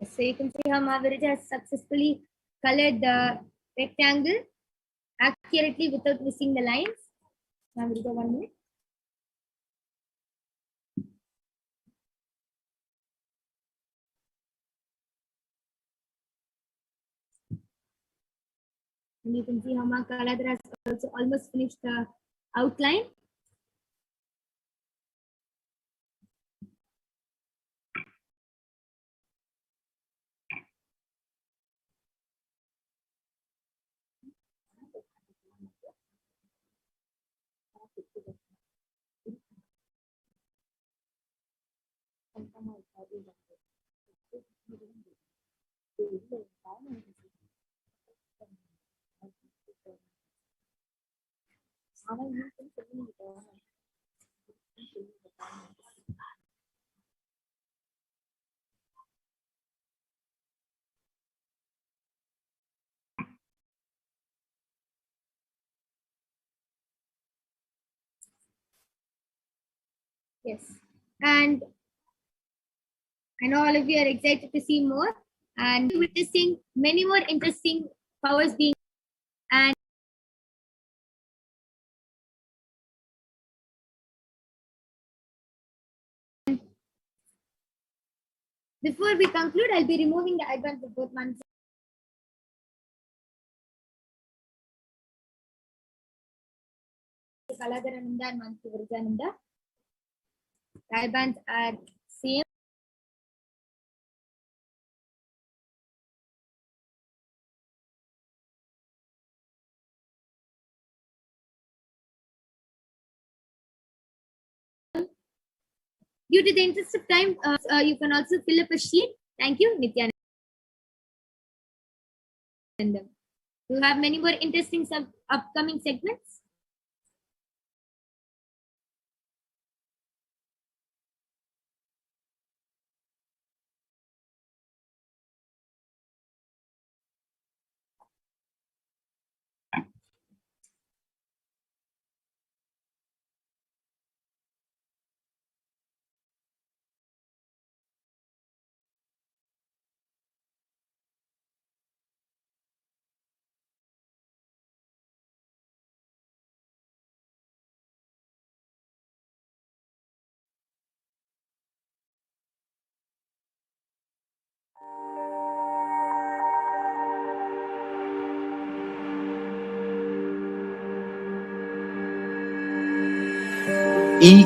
So you can see how Mahaviraja has successfully colored the rectangle accurately without missing the lines. Mahaviraja, 1 minute. And you can see how Kaladhara has also almost finished the outline. Yes, and I know all of you are excited to see more, and witnessing many more interesting powers being. And before we conclude, I'll be removing the advance of both months. Kaladarananda and Mansi Virajananda. The bands are same. Due to the interest of time, you can also fill up a sheet. Thank you, Nityananda. You have many more interesting upcoming segments.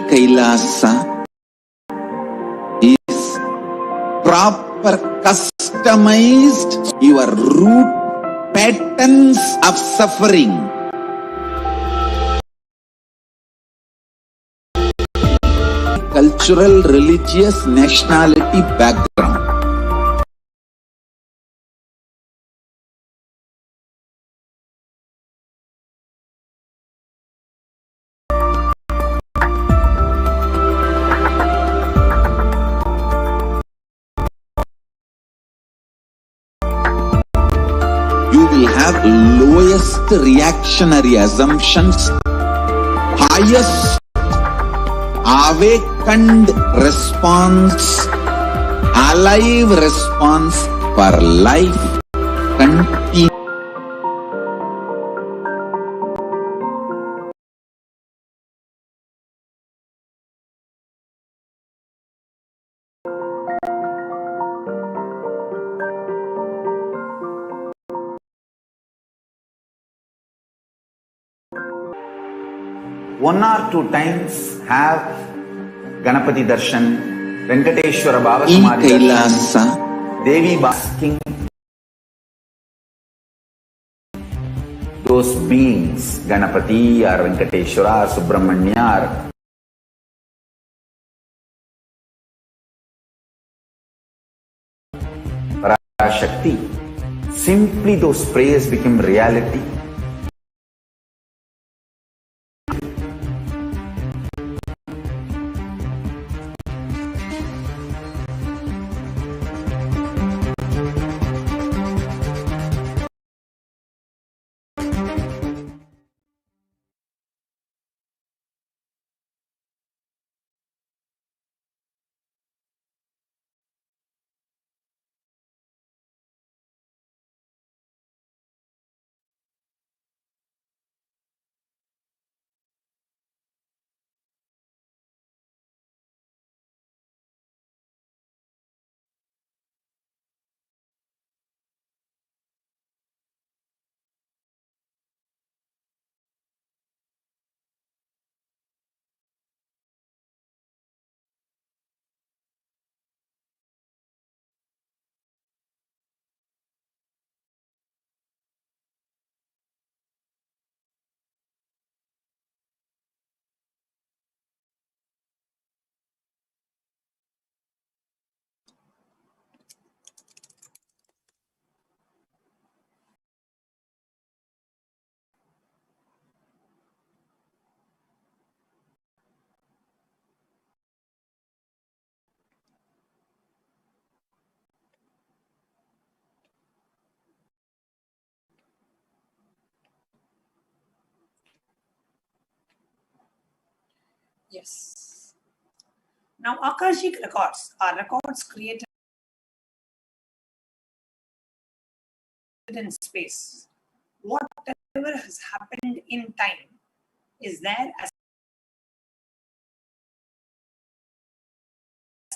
Kailasa is proper customized your root patterns of suffering. Cultural, religious, nationality background. You will have lowest reactionary assumptions, highest awakened response, alive response for life continue. One or two times have Ganapati Darshan, Venkateshwara Baba Samadhi Darshan, Devi basking those beings, Ganapati or Venkateshwara or Subramanya or Parashakti. Simply those prayers become reality. Yes. Now, Akashik records are records created in space. Whatever has happened in time is there as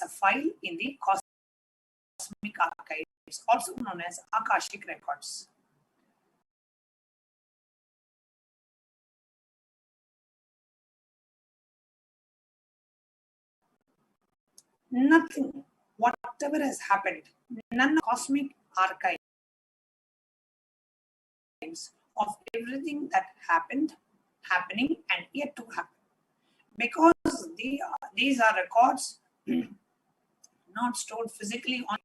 a file in the cosmic archives, also known as Akashic records. Nothing, whatever has happened, none of cosmic archives of everything that happened, happening, and yet to happen. Because these are records not stored physically on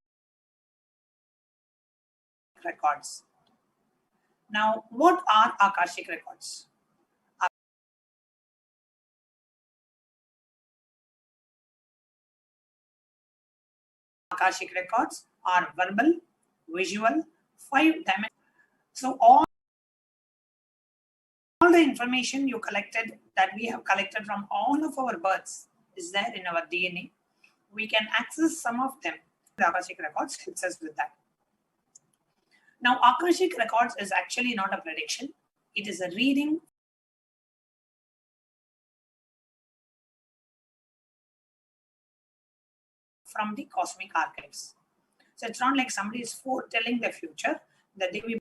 records. Now, what are Akashic records? Akashic records are verbal, visual, 5-dimensional. So all the information you collected, that we have collected from all of our births, is there in our DNA. We can access some of them. The Akashic records helps us with that. Now, Akashic records is actually not a prediction. It is a reading from the cosmic archives. So it's not like somebody is foretelling the future, that they will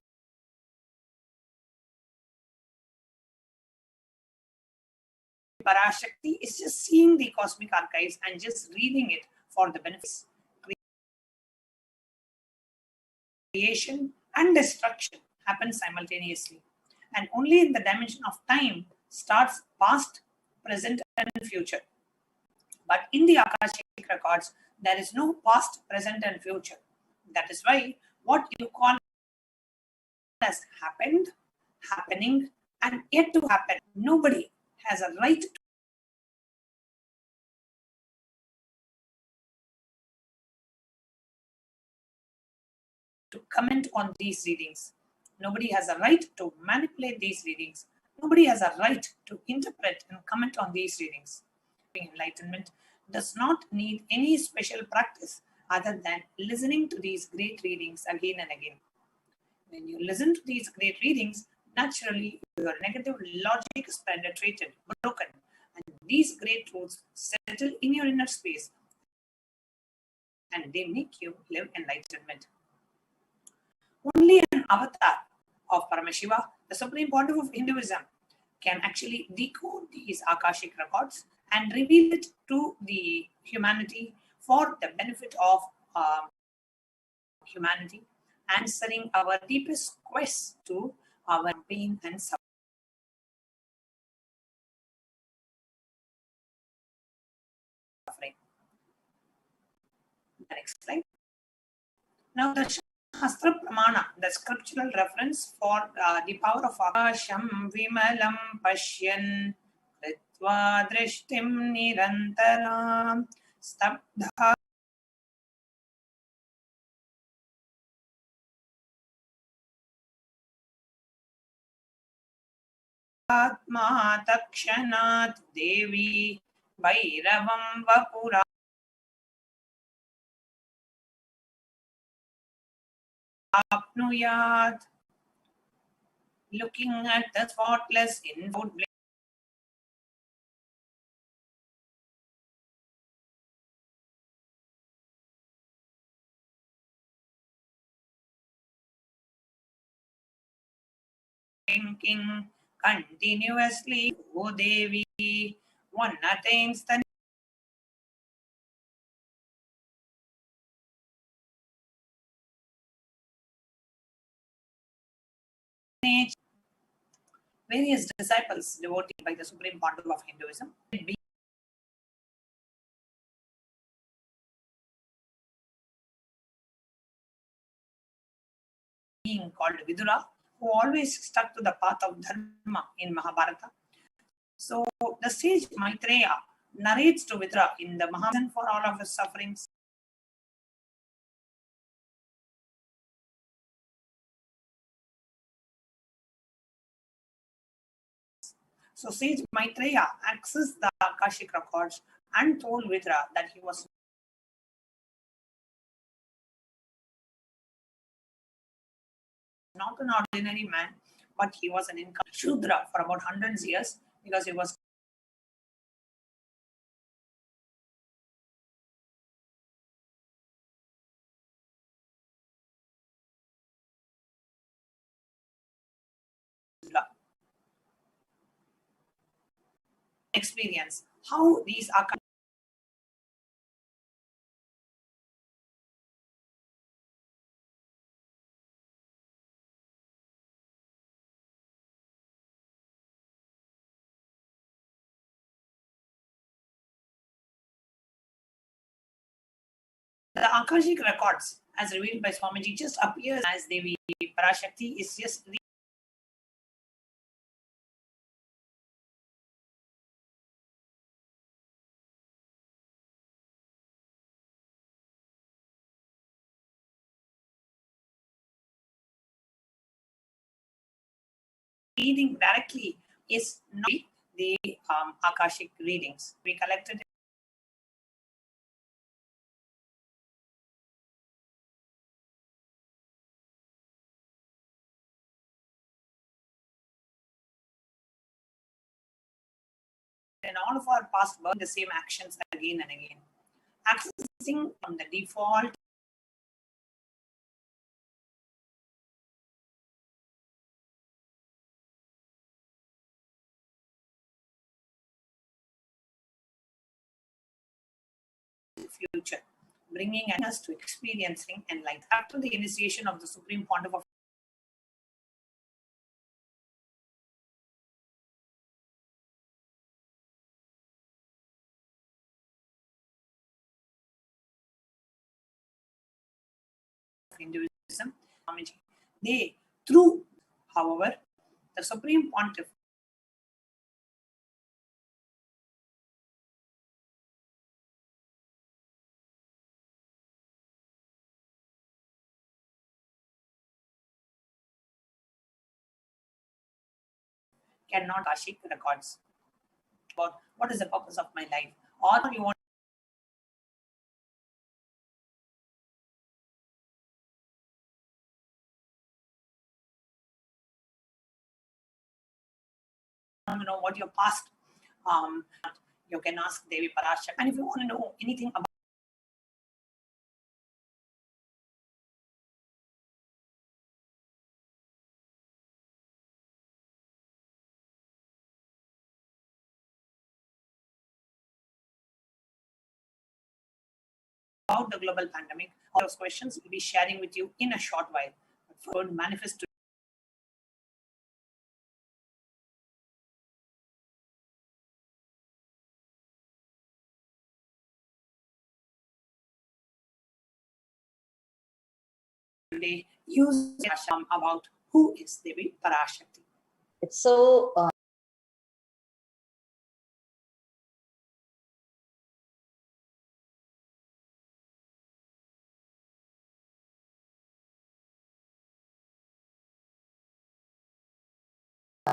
Parashakti is just seeing the cosmic archives and just reading it for the benefits. Creation and destruction happen simultaneously, and only in the dimension of time starts past, present, and future. But in the Akashic records, there is no past, present, and future. That is why what you call as happened, happening, and yet to happen, nobody has a right to comment on these readings. Nobody has a right to manipulate these readings. Nobody has a right to interpret and comment on these readings. Enlightenment does not need any special practice other than listening to these great readings again and again. When you listen to these great readings, naturally your negative logic is penetrated, broken, and these great truths settle in your inner space and they make you live enlightenment. Only an avatar of Paramashiva, the Supreme Pontiff of Hinduism, can actually decode these Akashic records and reveal it to the humanity for the benefit of humanity, answering our deepest quest to our pain and suffering. The next slide. Now, the Shastra Pramana, the scriptural reference for the power of Akasham Vimalam Pashyan Kritva Drishtim Nirantaram Stabdha Atma Takshanat Devi Bhairavam Vapura Apnuyat. Looking at the spotless inward blinking continuously, O Devi, one attains the nature. Various disciples devoted by the Supreme Pontiff of Hinduism, being called Vidura, who always stuck to the path of Dharma in Mahabharata. So the sage Maitreya narrates to Vidura in the Mahabharata for all of his sufferings. So sage Maitreya accessed the Akashic records and told Vidra that he was not an ordinary man, but he was an incarnate Shudra for about hundreds of years because he was experience how these are the Akashic records as revealed by Swamiji just appears as Devi Parashakti is just reading directly is not the Akashic readings. We collected in all of our past birth the same actions again and again. Accessing from the default future, bringing us to experiencing enlightenment. After the initiation of the Supreme Pontiff of Hinduism, they, through, however, the Supreme Pontiff cannot Akashic records. About what is the purpose of my life, or you want to know what your past, you can ask Devi Parashakti. And if you want to know anything about the global pandemic, all those questions we'll be sharing with you in a short while. But for going to manifest today, use about who is Devi Parashakti. It's so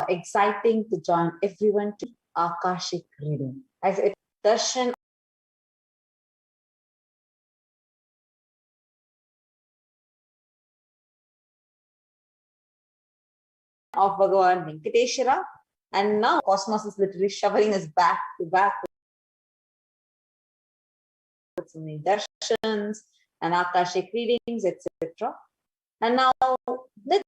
exciting to join everyone to Akashic reading, as it's darshan of Bhagavan Venkateshwara, and now cosmos is literally showering us back to back with so many darshans and Akashic readings, etc. And now let's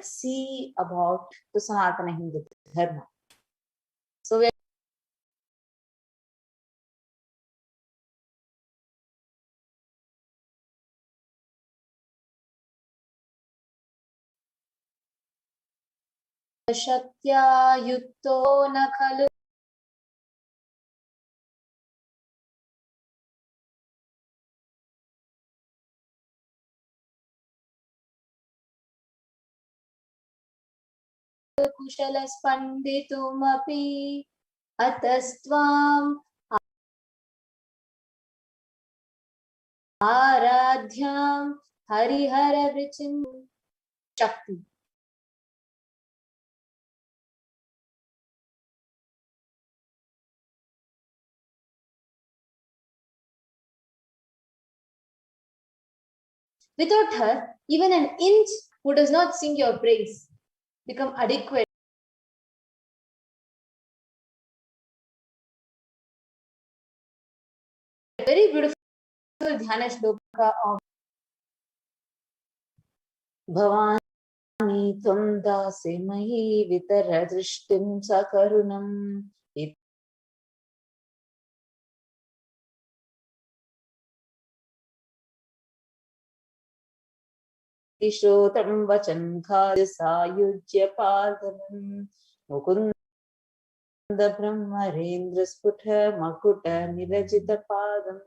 see about the Sanatana Hindu Dharma. So we are Shaktya Yutto Nakalu Kushalaspanditumaphi Atastvam Aradhyam Harihara Vrichim Shakti. Without her, even an inch who does not sing your praise become adequate. Very beautiful dhyana shloka of Bhavani Tvam Dase Mahi Vitara Drishtim Sakarunam Ishrotam Vachan Khadisayujya Padam Mukunda Brahmarendra Sputha Makuta Nirajita Padam.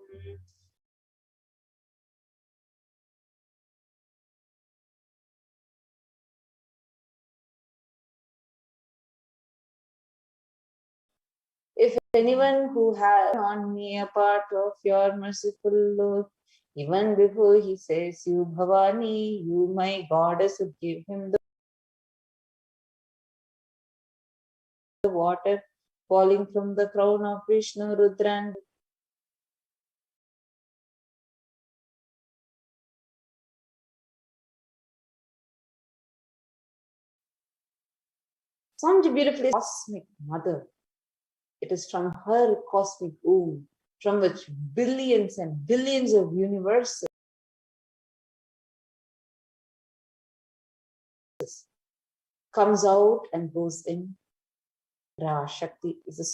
If anyone who has on me a part of your merciful look, even before he says you Bhavani, you my goddess, would give him the water falling from the crown of Vishnu, Rudra and sounds beautifully cosmic mother. It is from her cosmic womb, from which billions and billions of universes comes out and goes in. Parashakti is a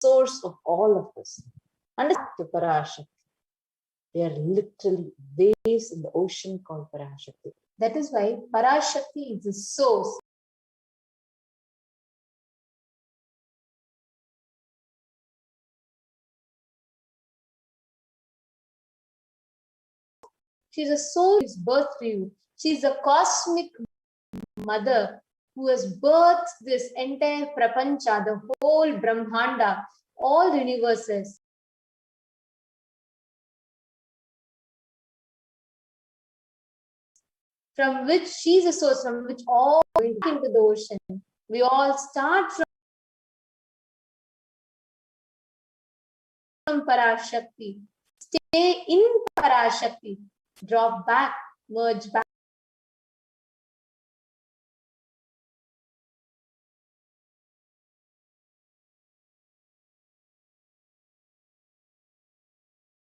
source of all of this. Understand the Parashakti. They are literally waves in the ocean called Parashakti. That is why Parashakti is the source. She's a soul who is birthed to you. She's a cosmic mother who has birthed this entire prapancha, the whole Brahmanda, all the universes. From which she's a source, from which all into the ocean. We all start from Parashakti, stay in Parashakti, drop back, merge back.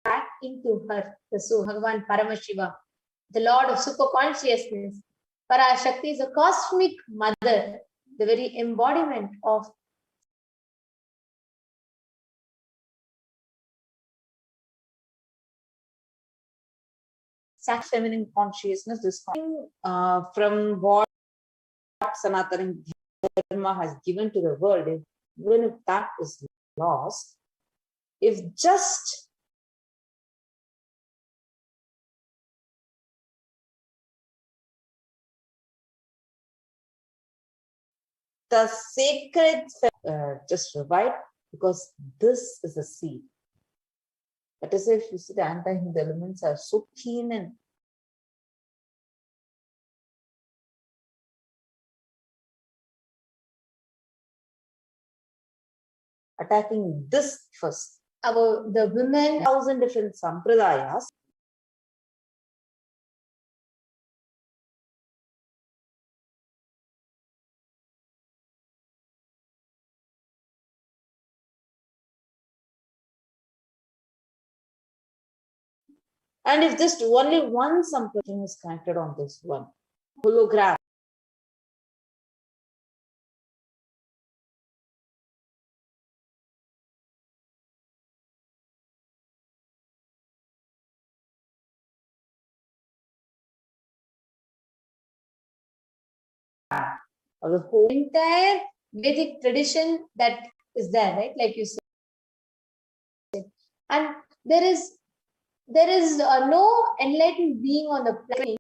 Back into her, the soul, Bhagavan Paramashiva, the Lord of super consciousness. Parashakti is a cosmic mother, the very embodiment of feminine consciousness. This from what Sanatana Dharma has given to the world, even if that is lost, if just the sacred just revived, because this is a seed. That is, if you see the anti-Hindu elements are so keen and attacking this first. The women, 1,000 different sampradayas. And if just only one sampradaya is connected on this one hologram, of the whole entire Vedic tradition that is there, right? Like you said. And there is no enlightened being on the planet.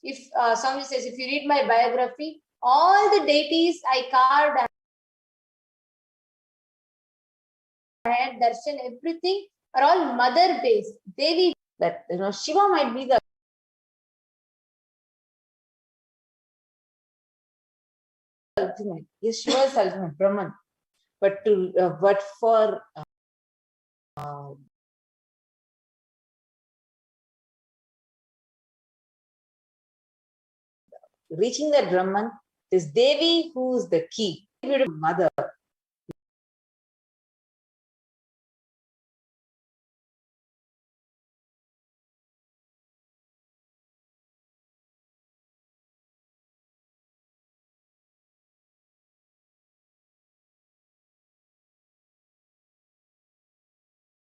If somebody says, if you read my biography, all the deities I carved, I had darshan, everything are all mother based. Devi, that Shiva might be the ultimate. Yes, Shiva is ultimate, Brahman. But for reaching that Brahman, is Devi who is the key. Beautiful mother.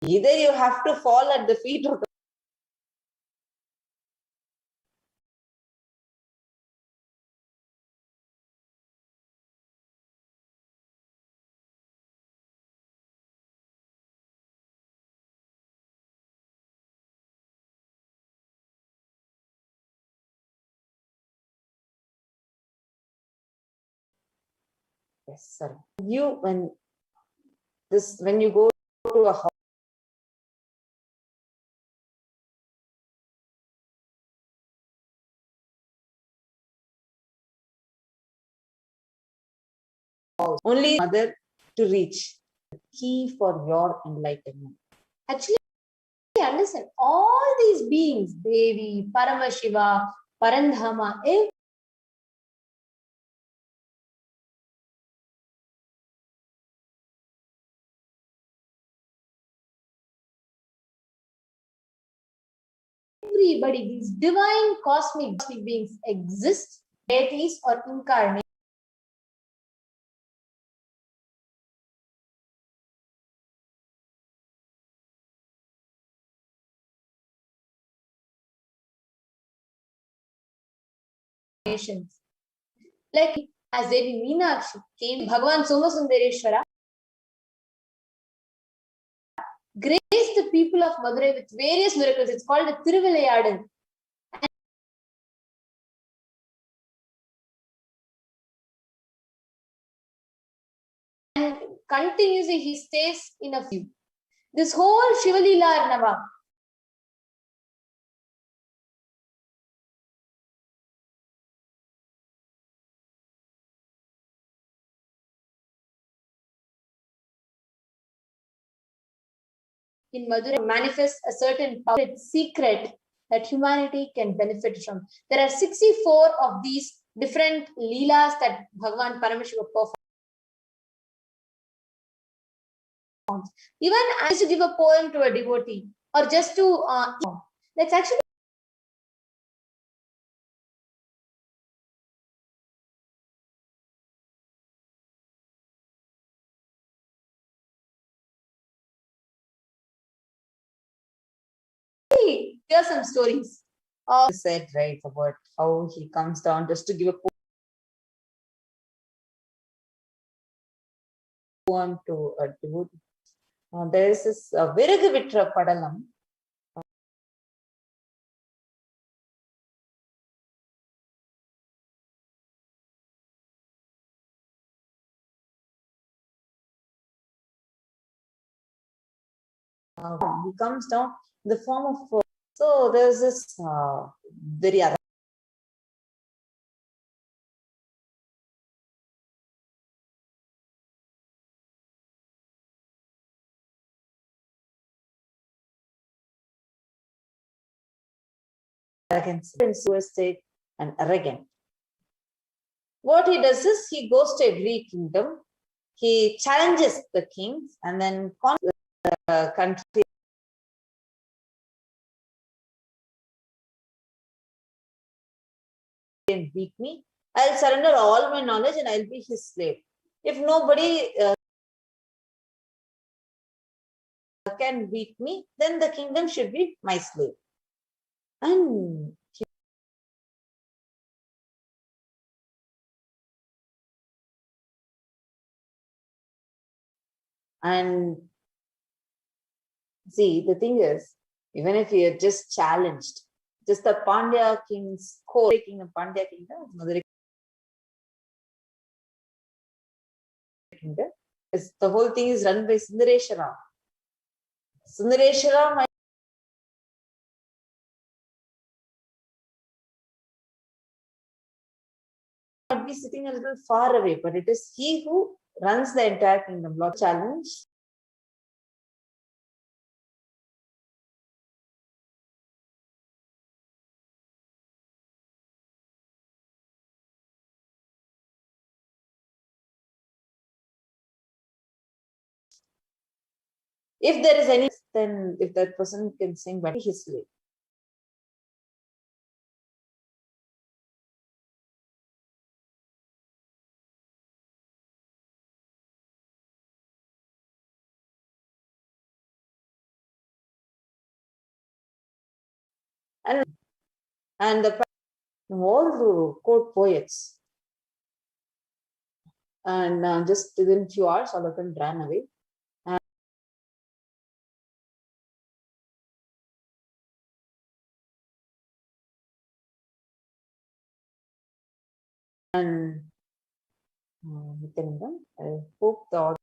Either you have to fall at the feet of the yes, sir. When you go to a house, only mother to reach the key for your enlightenment. Actually, understand all these beings, Devi, Paramashiva, Parandhama, everybody, these divine cosmic beings exist, deities or incarnations. Like as Devi Meenakshi came, Bhagavan Somasundareshwara graced the people of Madurai with various miracles. It's called a Thiruvilayadal. And continuously he stays in a few. This whole Shivalila Arnava, in Madurai manifests a certain power, secret that humanity can benefit from. There are 64 of these different leelas that Bhagavan Paramashiva performs. Even I used to give a poem to a devotee or just to let's actually hear some stories. Said right about how he comes down just to give a poem to a devotee. There is this Viragavitra Padalam. He comes down in the form of so there's this very arrogant, enthusiastic, and arrogant. What he does is he goes to every kingdom, he challenges the kings, and then the country. And beat me, I'll surrender all my knowledge and I'll be his slave. If nobody can beat me, then the kingdom should be my slave. And see, the thing is, even if you're just challenged, just the Pandya king's court, taking a Pandya kingdom, Madurai kingdom, the whole thing is run by Sundareshwara. Sundareshwara might be sitting a little far away, but it is he who runs the entire kingdom. Lord challenge. If there is any, then if that person can sing better, his way. And all the court poets, and just within few hours, all of them ran away. And I hope the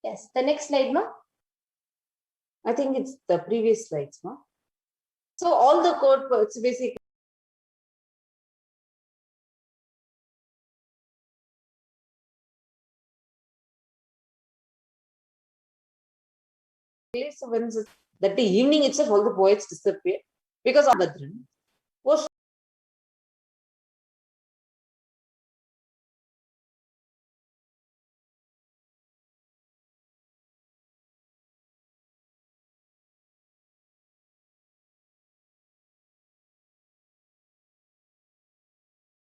Yes, the next slide, ma. I think it's the previous slides, no? So all the court poets basically. So when that day evening itself, all the poets disappear because of Badran was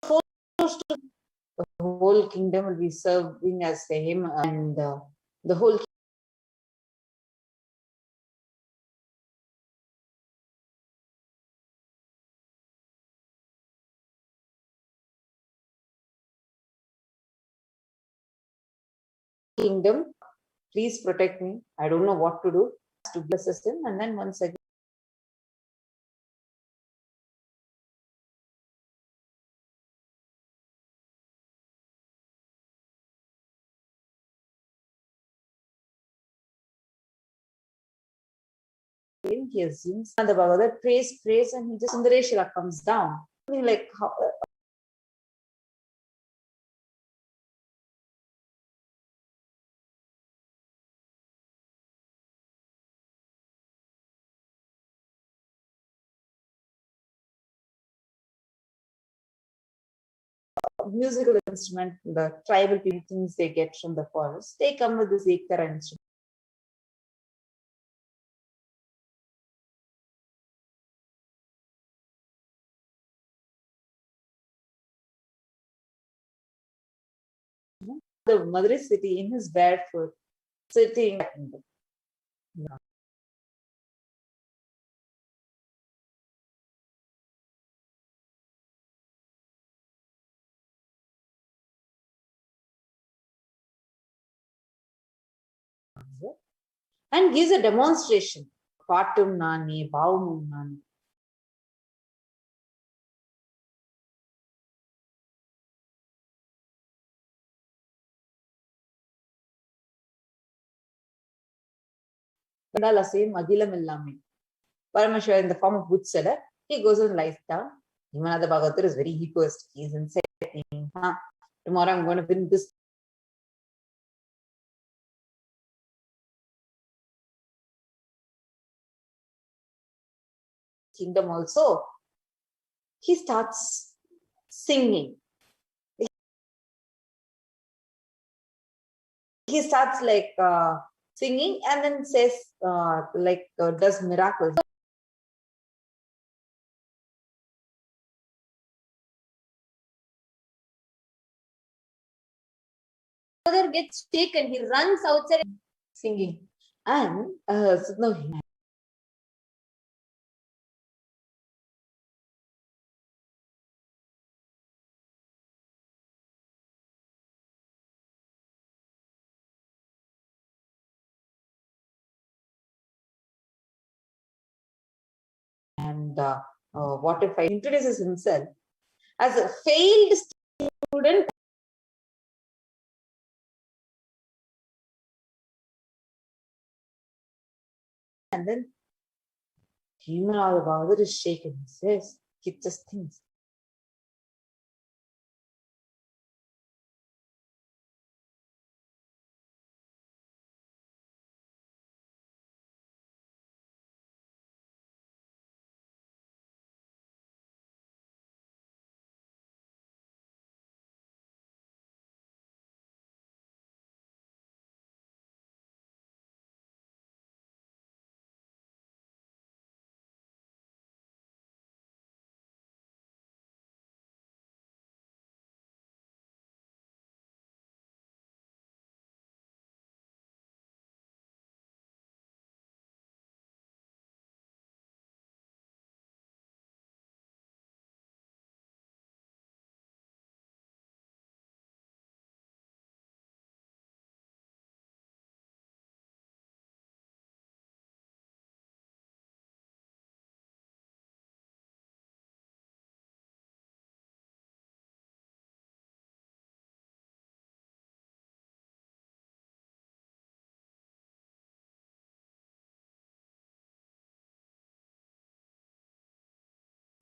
forced to, the whole kingdom will be serving as him, and the whole kingdom, please protect me. I don't know what to do to assist him. And then once again, he assumes and the Bhagavad praise, and he just Sundareshwara comes down. I mean, like how, musical instrument, the tribal things they get from the forest, they come with this Ekara instrument. The mother city in his barefoot, sitting. And gives a demonstration. Patum Nani, Baumum Nani. Mandala same Agilam Illami. Parameshwar in the form of good seller, he goes and lies down. Himanada Bhagavatar is very egoist. He's inside thinking, tomorrow I'm going to win this. Kingdom also. He starts singing. He starts like singing and then says does miracles. Mother gets taken. He runs outside singing, and so no, and what if I introduces himself as a failed student and then Bhimrao Bahadur is shaken. He says, he just thinks.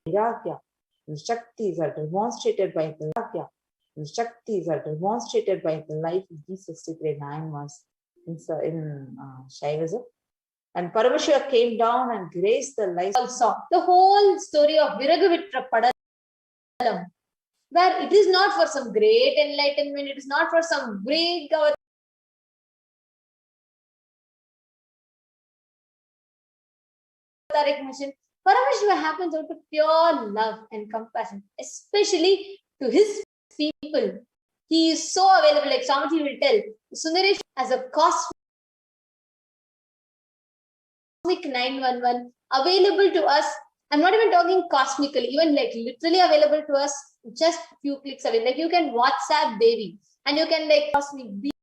Vairagya and Shaktis are demonstrated by the Vairagya and Shaktis are demonstrated by the life of these 63 9 months in Shaivism. And Paramashiva came down and graced the life. Also, the whole story of Viragavitra Padalam, where it is not for some great enlightenment, it is not for some great mission. Paramashiva happens out of pure love and compassion, especially to his people. He is so available, like Swamiji will tell, Sundaresh as a cosmic 911 available to us. I'm not even talking cosmically, even like literally available to us just a few clicks away. Like you can WhatsApp Devi and you can like cosmic beings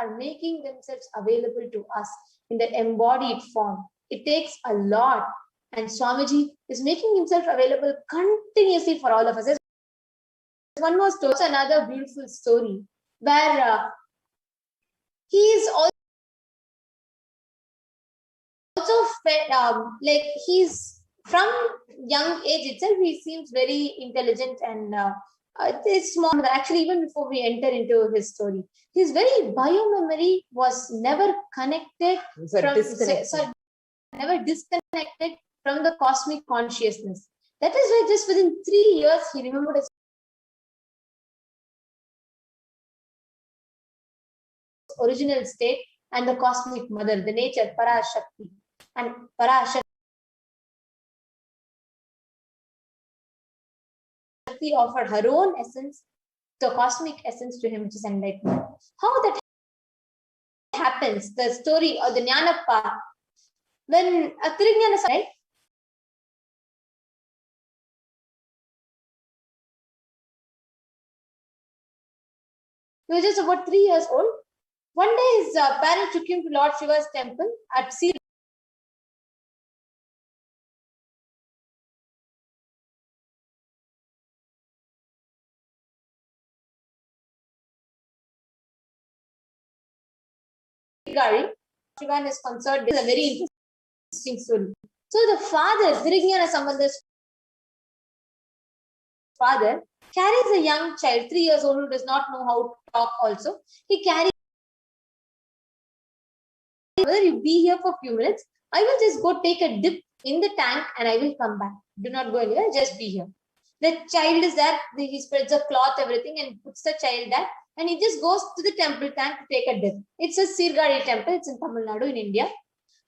are making themselves available to us in the embodied form. It takes a lot, and Swamiji is making himself available continuously for all of us. There's one more story, another beautiful story where he is also like he's from young age itself, he seems very intelligent and it's small. Actually, even before we enter into his story, his very biomemory was never connected never disconnected from the cosmic consciousness. That is why just within 3 years, he remembered his original state and the cosmic mother, the nature, Parashakti. And Parashakti offered her own essence, the cosmic essence to him, which is enlightenment. How that happens, the story or the Jnana path, when Tirujnana, right? He was just about 3 years old. One day, his parents took him to Lord Shiva's temple at sea. Shiva is concerned. This is a very interesting story. So the father, Tirujnana Sambandha's father, carries a young child, 3 years old, who does not know how to talk also. He carries, whether you be here for a few minutes, I will just go take a dip in the tank and I will come back. Do not go anywhere, just be here. The child is there, he spreads a cloth, everything, and puts the child there. And he just goes to the temple tank to take a dip. It's a Sirgadi temple, it's in Tamil Nadu in India.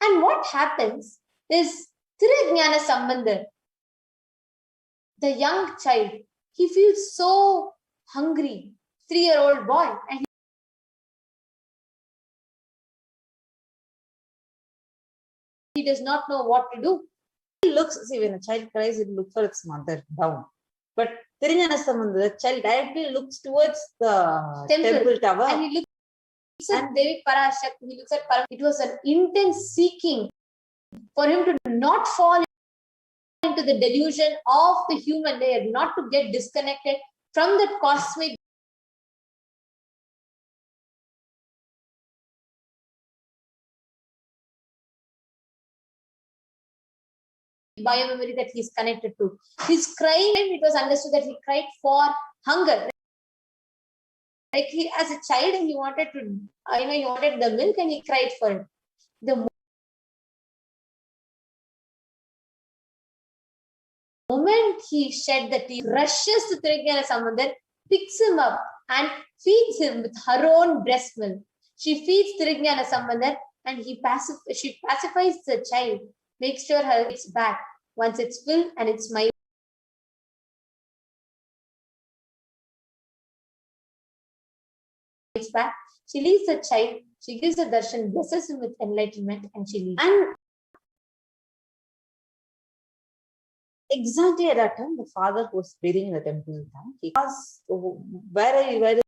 And what happens is Tirujnana Sambandhar, the young child, he feels so hungry, 3-year-old boy, and he does not know what to do. He looks, see, when a child cries, it looks for its mother down. But Tirujnana Sambandhar, the child directly looks towards the temple tower. And he looks and Devi Parashakti, he looks at Parashakti. It was an intense seeking for him to not fall into the delusion of the human layer, not to get disconnected from the cosmic biomemory that he's connected to. He's crying, and it was understood that he cried for hunger. Like he, as a child, he wanted to, he wanted the milk and he cried for it. The moment he shed the tears, rushes to Trigana Samandar, picks him up and feeds him with her own breast milk. She feeds Trigana Samandar and she pacifies the child, makes sure her it's back once it's full and it's my back. She leaves the child, she gives the darshan, blesses him with enlightenment, and she leaves. And exactly at that time, the father who was breathing in the temple, he asked, where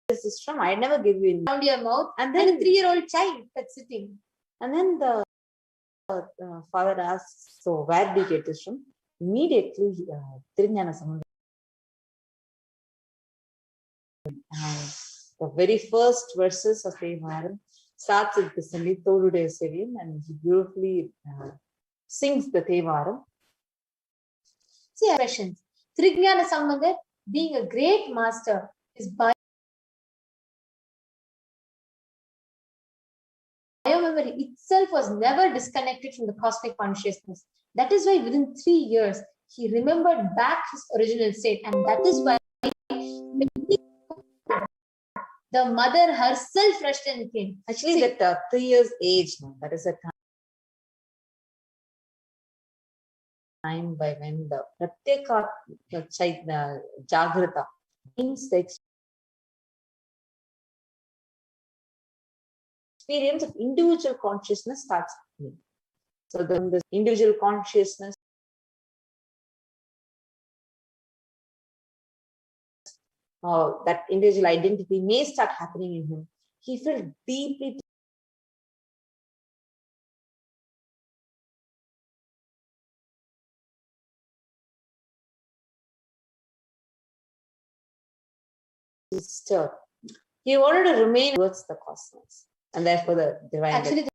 is this from? I never give you in around your mouth. And then a 3-year-old child that's sitting. And then the father asks, so where did you get this from? Immediately, Tirunjana Samandar. And the very first verses of Tevaram starts with this Torude Sevian, and he beautifully sings the Tevaram. See, expressions. Trignyana Samandar, being a great master, his biomemory itself was never disconnected from the cosmic consciousness. That is why within 3 years, he remembered back his original state, and that is why the mother herself rushed and came. Actually, see, that 3 years age, that is a time by when the Pratyeka Jagrata means the experience of individual consciousness starts happening. So then the individual consciousness that individual identity may start happening in him. He felt deeply disturbed. He wanted to remain towards the cosmos, and therefore the divine. Actually,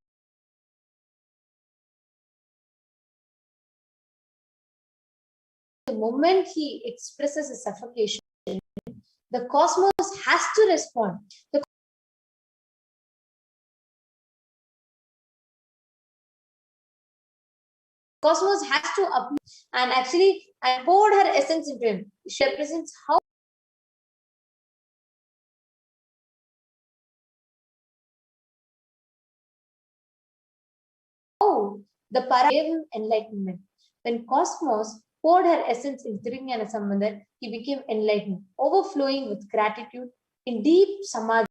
the moment he expresses his suffocation, the cosmos has to respond. The cosmos has to appear, and actually, I poured her essence into him. She represents how the Para gave him enlightenment. When cosmos poured her essence in Tirunjana Samandar, he became enlightened, overflowing with gratitude in deep samadhi.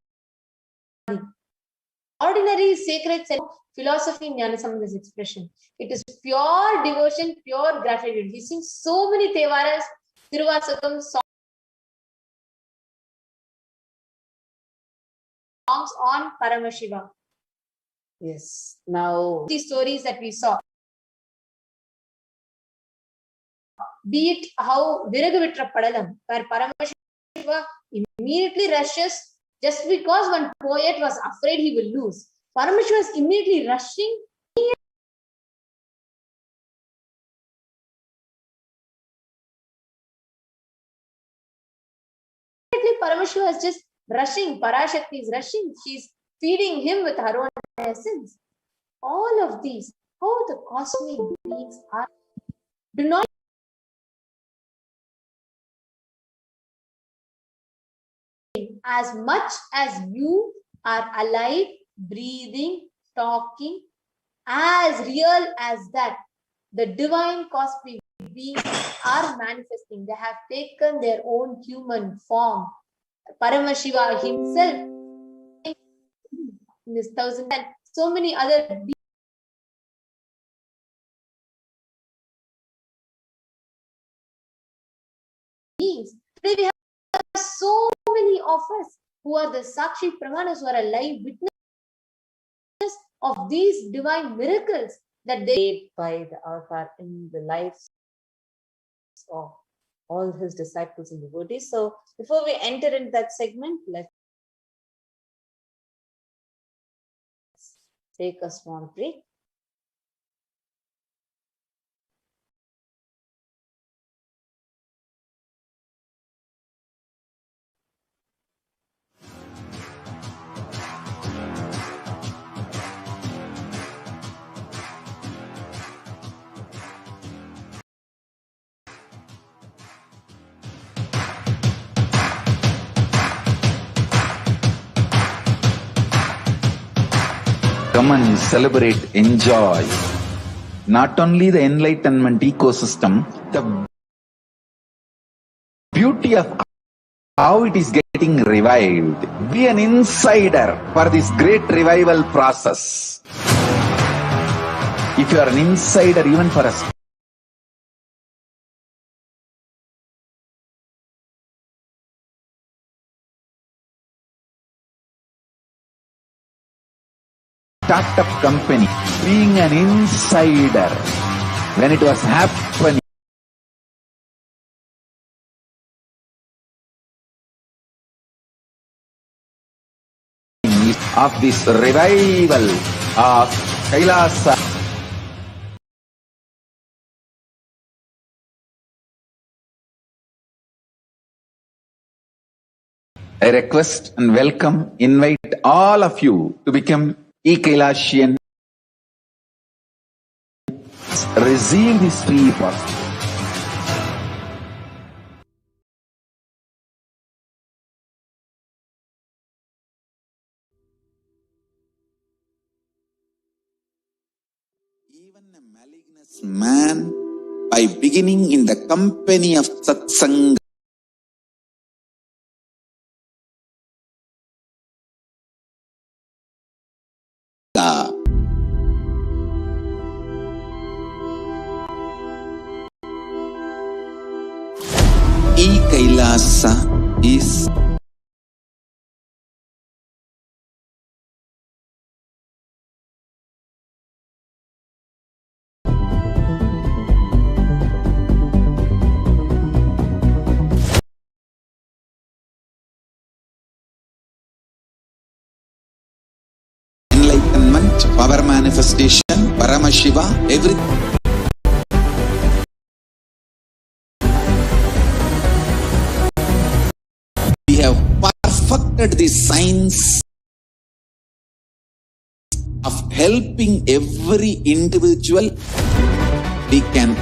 Ordinary sacred philosophy in Jnana Samandar's expression. It is pure devotion, pure gratitude. He sings so many Tevaras, Tiruvasakam songs on Paramashiva. Yes. Now, these stories that we saw, be it how Viragavitra Padalam, where Paramashiva immediately rushes just because one poet was afraid he will lose. Paramashiva is immediately rushing. Immediately, Paramashiva is just rushing. Parashakti is rushing. She's feeding him with her own essence. All of these, how the cosmic beings are, do not as much as you are alive, breathing, talking, as real as that, the divine cosmic beings are manifesting. They have taken their own human form. Paramashiva himself in this 1000 and so many other beings Today we have so many of us who are the Sakshi Pramanas, who are a live witness of these divine miracles that they did by the avatar in the lives of all his disciples and devotees. So before we enter into that segment, let's take a small break. Come and celebrate, enjoy. Not only the enlightenment ecosystem, the beauty of how it is getting revived. Be an insider for this great revival process. If you are an insider even for a startup company, being an insider when it was happening, of this revival of Kailasa. I request and welcome, invite all of you to become Kailasian. Receive this free process. Even a malignant man, by beginning in the company of satsanga, Kailasa is enlightenment, power manifestation, Paramashiva, everything. We have perfected the science of helping every individual. We can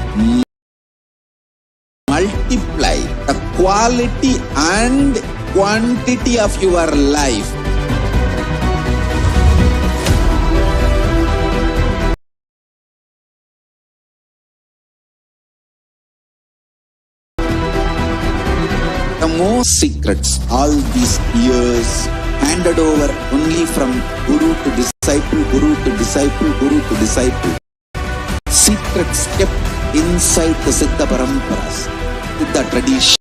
multiply the quality and quantity of your life. The most secrets all these years handed over only from guru to disciple, guru to disciple, guru to disciple. Secrets kept inside the Siddha Paramparas, Siddha tradition.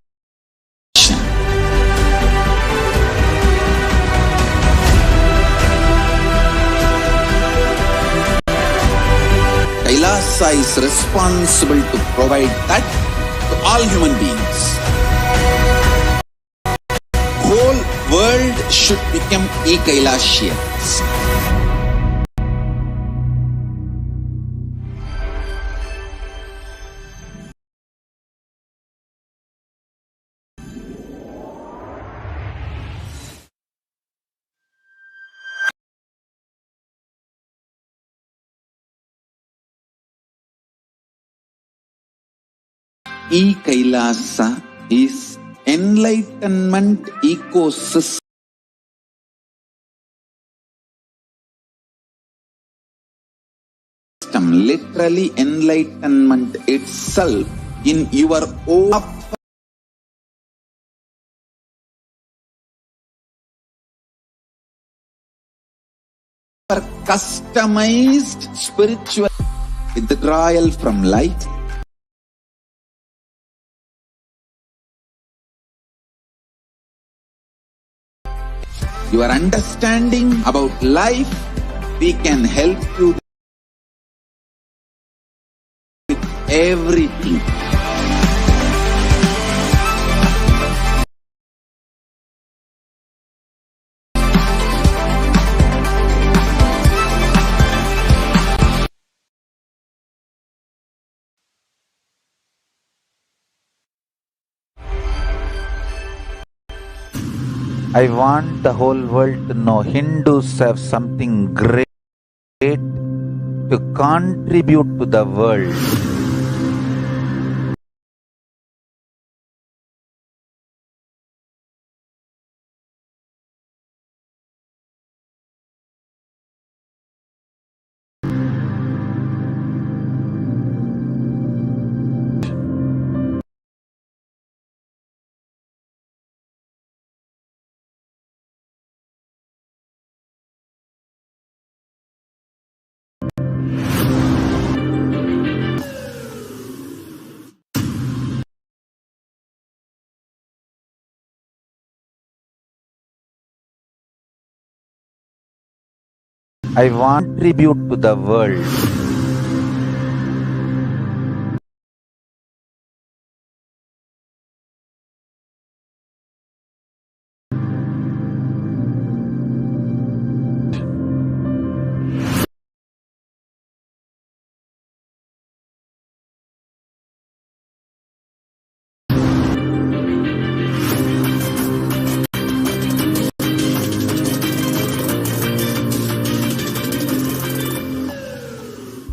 Kailasa is responsible to provide that to all human beings. Whole world should become Kailasians. Kailasa is enlightenment ecosystem. Literally enlightenment itself in your own customized spiritual withdrawal from life. your understanding about life, we can help you with everything. I want the whole world to know Hindus have something great to contribute to the world. I want to contribute to the world.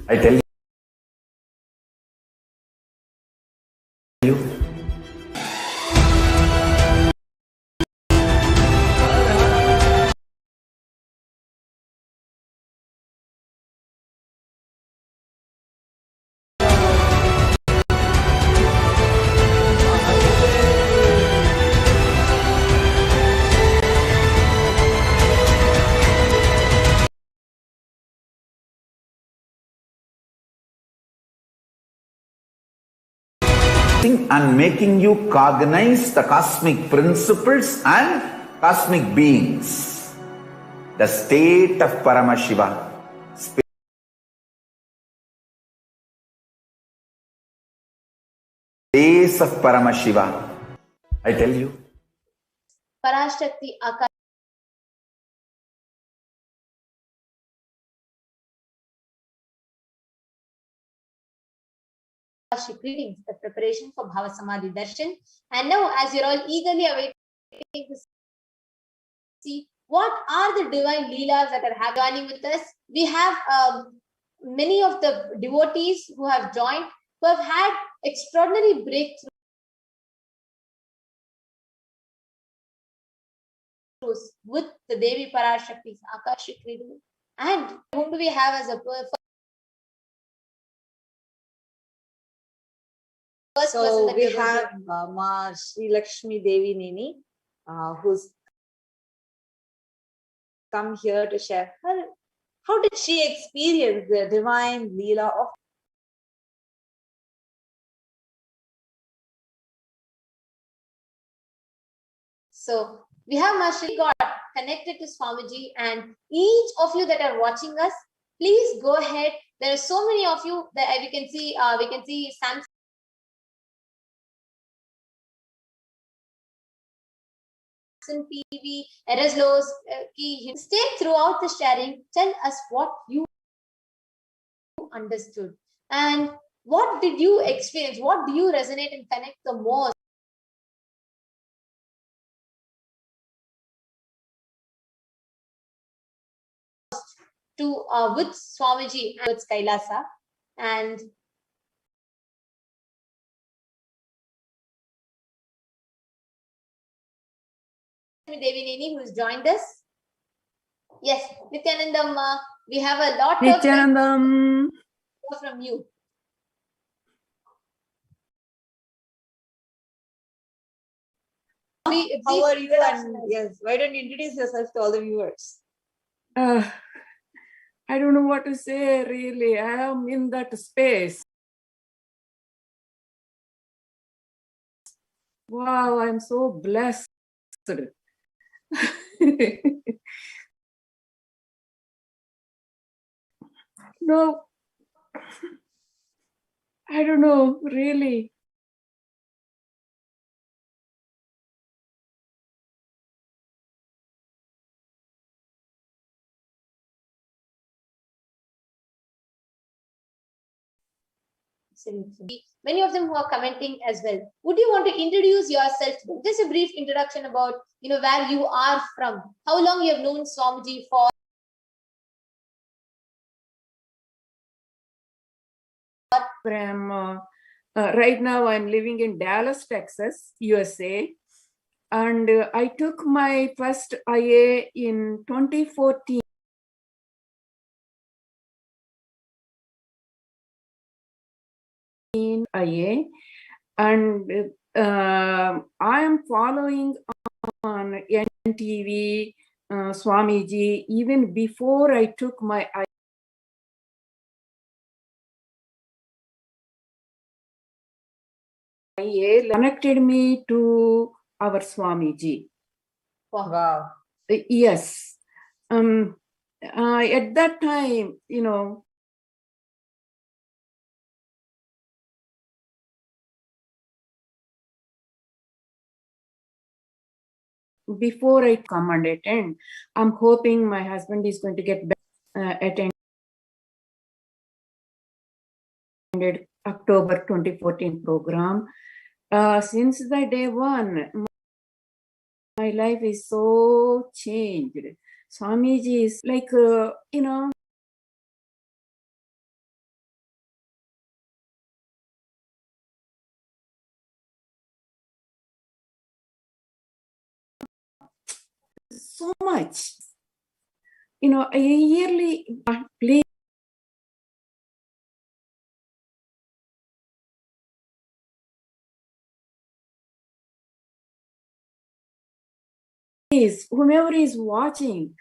I tell you, and making you cognize the cosmic principles and cosmic beings. The state of Paramashiva, space of Paramashiva. I tell you. Parashakti Akashik. Greetings, the preparation for Bhava Samadhi Darshan. And now, as you're all eagerly awaiting to see what are the divine leelas that are happening with us, we have many of the devotees who have joined, who have had extraordinary breakthroughs with the Devi Parashakti's Akashik reading. And whom do we have as a first person? So that we we have Ma Sri Lakshmi Devi Nini, who's come here to share her. How did she experience the divine Leela of? So we have Mashri got connected to Swamiji, and each of you that are watching us, please go ahead. There are so many of you that we can see Samson PV, Eraslos, stay throughout the sharing. Tell us what you understood and what did you experience? What do you resonate and connect the most? To with Swamiji and with Kailasa, and Devi Nini, who has joined us. Yes, Nityanandam, we have a lot Nityanandam from you. How are you? And yes, why don't you introduce yourself to all the viewers? I don't know what to say, really. I am in that space. Wow, I'm so blessed. No, I don't know, really. Absolutely. Many of them who are commenting as well. Would you want to introduce yourself? Just a brief introduction about where you are from, how long you have known Swamiji for. Right now I'm living in Dallas, Texas, USA. And I took my first IA in 2014. IA, and I am following on NTV Swamiji even before I took my IA, connected me to our Swamiji. Wow. Yes. At that time, before I come and attend, I'm hoping my husband is going to get attended October 2014 program. Since the day one, my life is so changed. Swamiji is like, so much. A yearly please. Whomever is watching,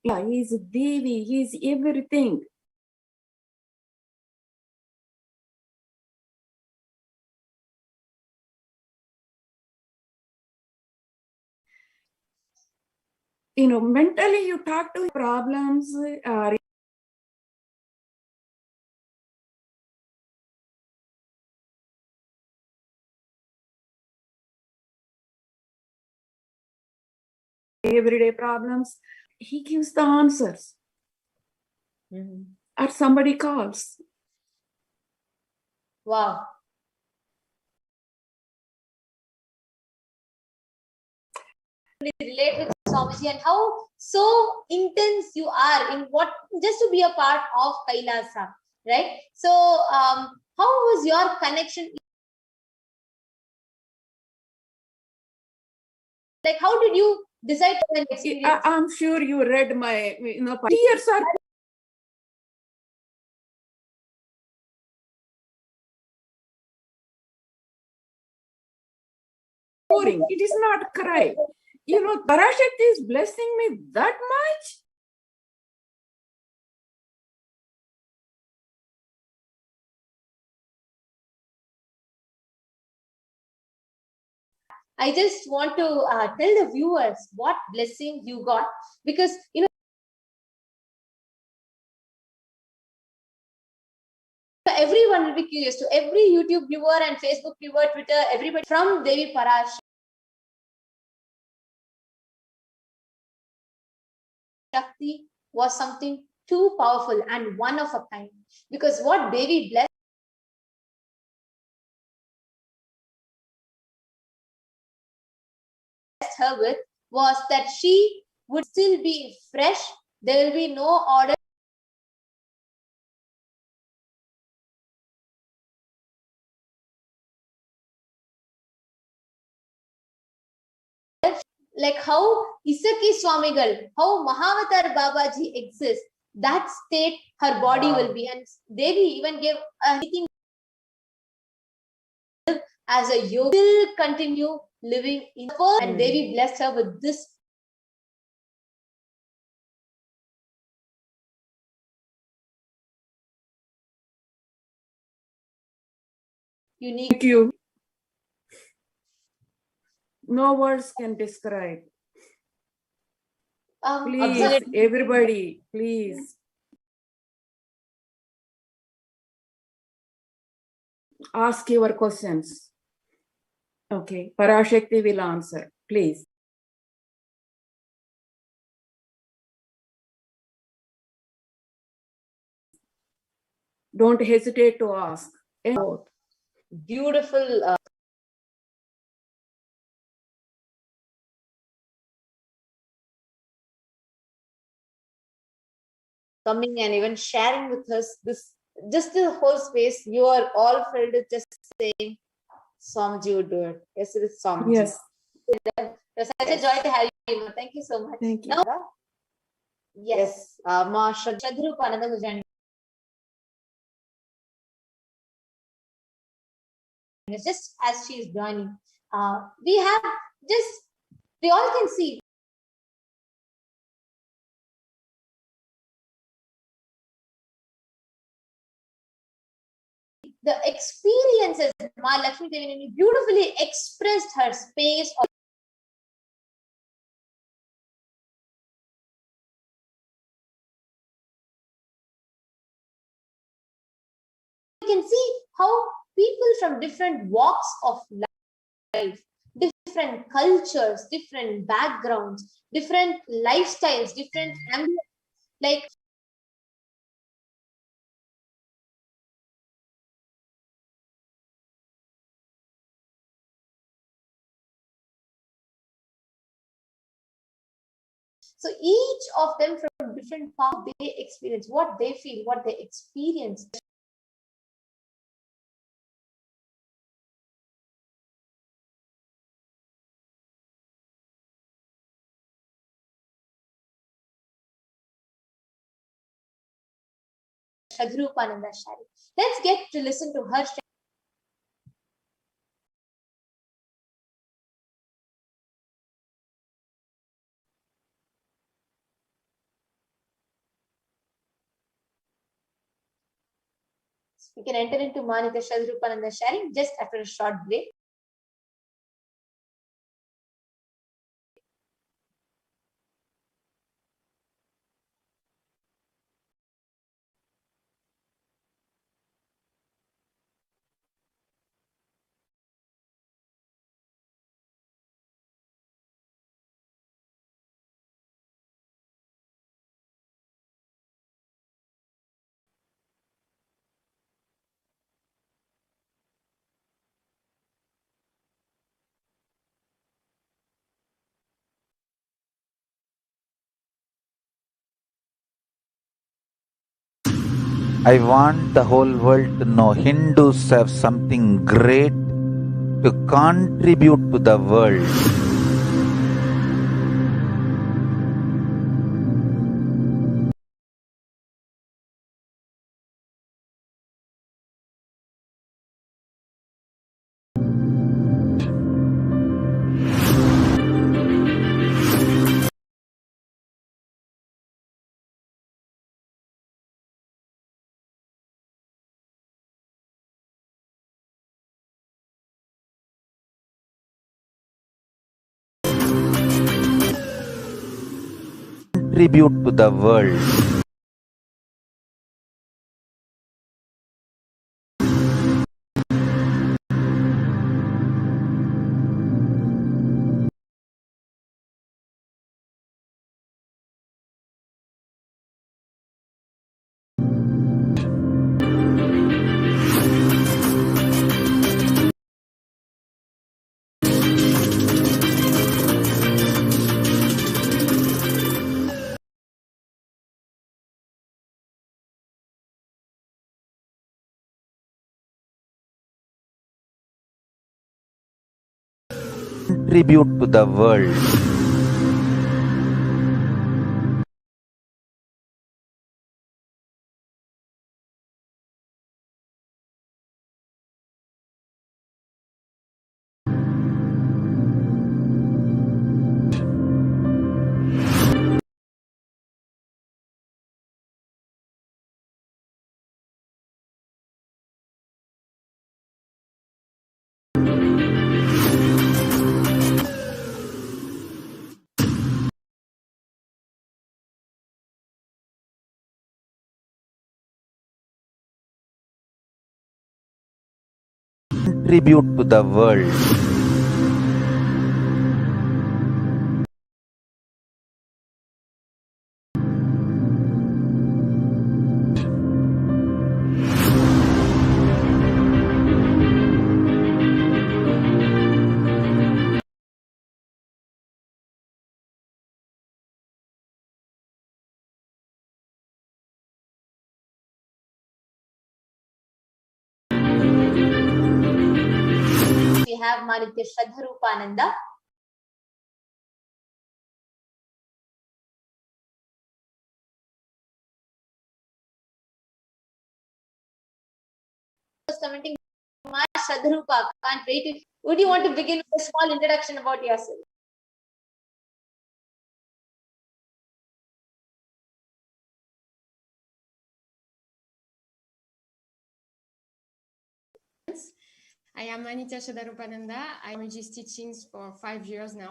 yeah, he's Devi, he's everything. Mentally you talk to problems, everyday problems, he gives the answers. Or somebody calls. Wow. Relate with Swamiji and how so intense you are in what just to be a part of Kailasa, right? So, how was your connection? Like, how did you decide to experience? I'm sure you read my, tears are pouring. It is not cry. Parashakti is blessing me that much. I just want to tell the viewers what blessing you got, because everyone will be curious. To every YouTube viewer and Facebook viewer, Twitter, everybody from Devi Parashakti was something too powerful and one of a kind. Because what Devi blessed her with was that she would still be fresh. There will be no order. Like how Isaki Swamigal, how Mahavatar Babaji exists, that state her body will be. And Devi even gave anything as a yoga, still continue living in her, and Devi blessed her with this unique. Thank you. No words can describe. Please, everybody, please ask your questions. Okay, Parashakti will answer, please. Don't hesitate to ask. Beautiful coming and even sharing with us this, just the whole space. You are all filled with just saying, Swamiji would do it. Yes, it is Swamiji. Yes. It was such a joy to have you. Thank you so much. Thank you. Now, yes, Ma Shadrupananda was joining us just as she is joining. We all can see the experiences. Ma Lakshmi Devi beautifully expressed her space. You can see how people from different walks of life, different cultures, different backgrounds, different lifestyles, different ambience, like so each of them from different paths they experience, what they feel, what they experience. Shadrupananda Shari. Let's get to listen to her. We can enter into Manita Shadrupananda sharing just after a short break. I want the whole world to know Hindus have something great to contribute to the world. Contribute to the world. Contribute to the world. contribute to the world. We have Manitya Shraddharupananda. Commenting, Shraddharupa, can't wait. Would you want to begin with a small introduction about yourself? I am Anitya Shadarupananda. I'm Reggie's teachings for 5 years now.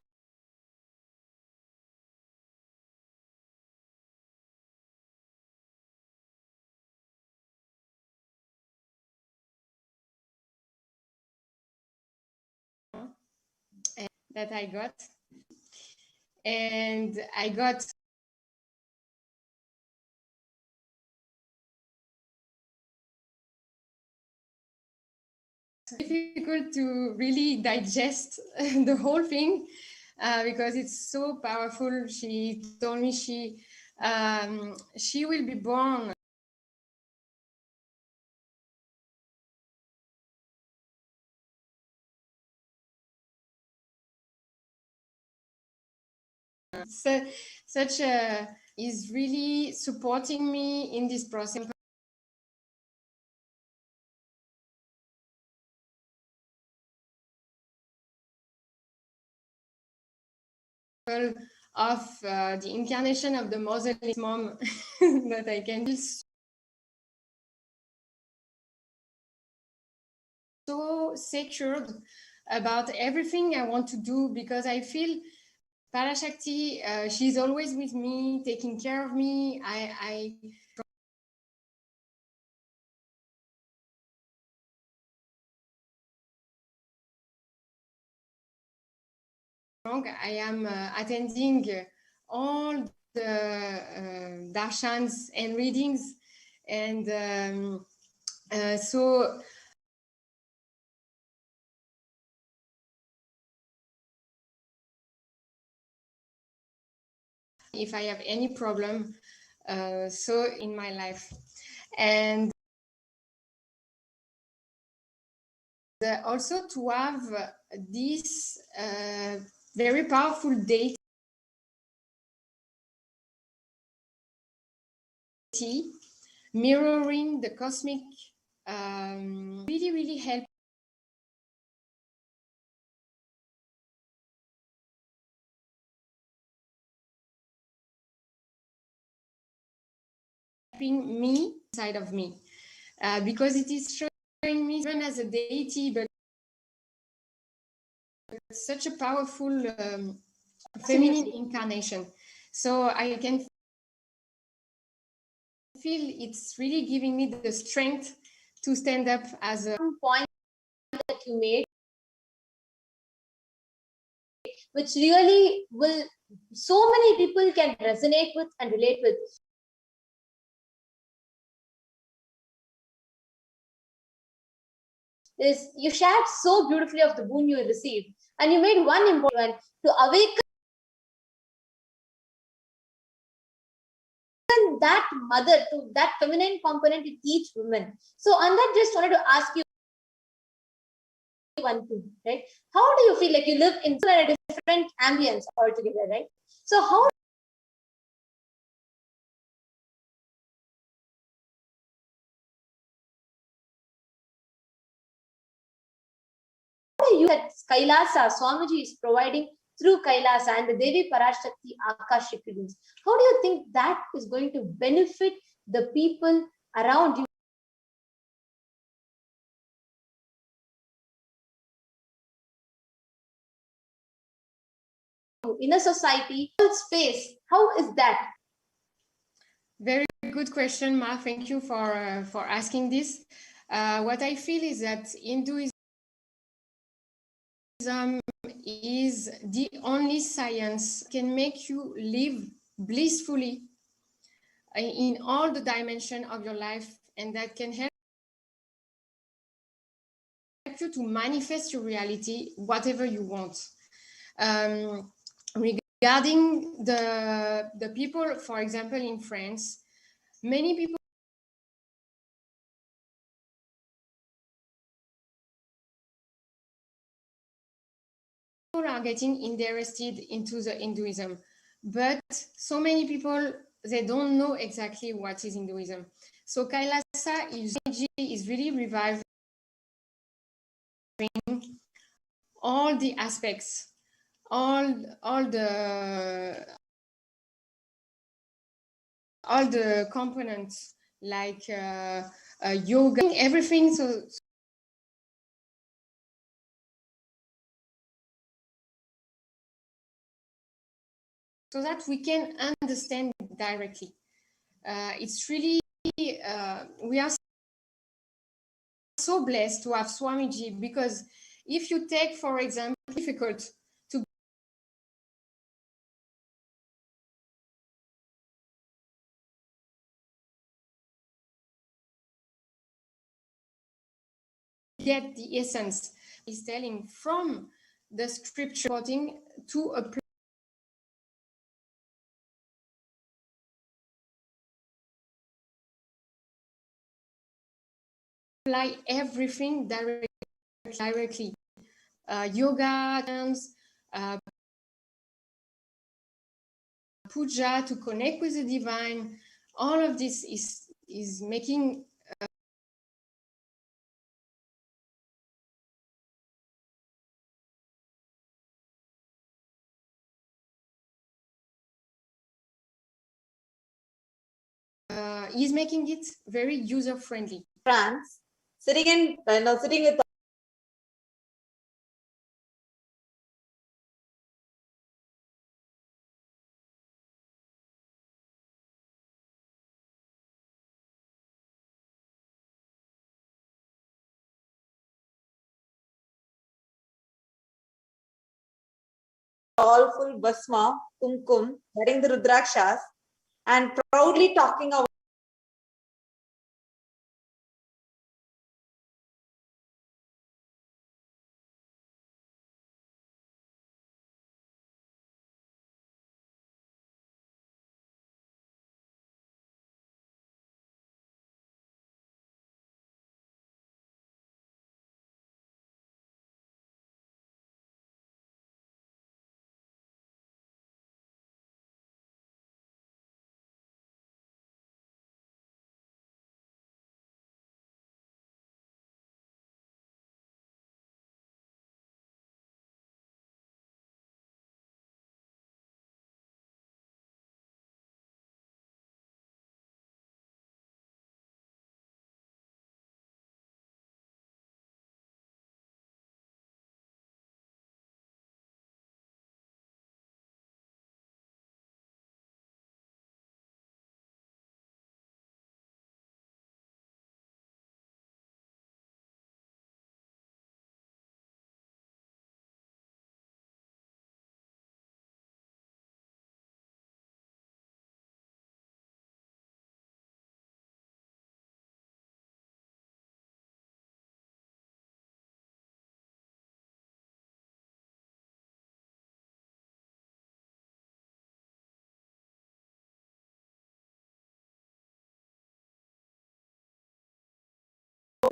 And that I got. And I got difficult to really digest the whole thing because it's so powerful. She told me she will be born such a is really supporting me in this process. Of the incarnation of the motherless mom that I can feel so secured about everything I want to do, because I feel Parashakti, she's always with me, taking care of me. I am attending all the darshans and readings, and so if I have any problem so in my life, and also to have this very powerful deity mirroring the cosmic really help me inside of me, because it is showing me even as a deity, but such a powerful feminine incarnation. So I can feel it's really giving me the strength to stand up as a point that you made, which really will so many people can resonate with and relate with. Is you shared so beautifully of the boon you received, and you made one important one to awaken that mother, to that feminine component in each woman. So on that, just wanted to ask you one thing, right? How do you feel? Like you live in a different ambience altogether, right? So how do you that Kailasa Swamiji is providing through Kailasa and the Devi Parashakti Akashik readings? How do you think that is going to benefit the people around you? In a society, space, how is that? very good question, Ma. Thank you for asking this. What I feel is that Hinduism is the only science can make you live blissfully in all the dimension of your life, and that can help you to manifest your reality, whatever you want. Regarding the people, for example, in France, many people are getting interested into the Hinduism, but so many people, they don't know exactly what is Hinduism. So Kailasa is really reviving all the aspects, all the components, like yoga, everything. So that we can understand directly. It's really, we are so blessed to have Swamiji, because if you take, for example, difficult to get the essence, is telling from the scripture quoting to apply everything directly. Yoga, dance, puja to connect with the divine. All of this is making is making it very user friendly. France, sitting with all full basma, kumkum, wearing the rudrakshas, and proudly talking about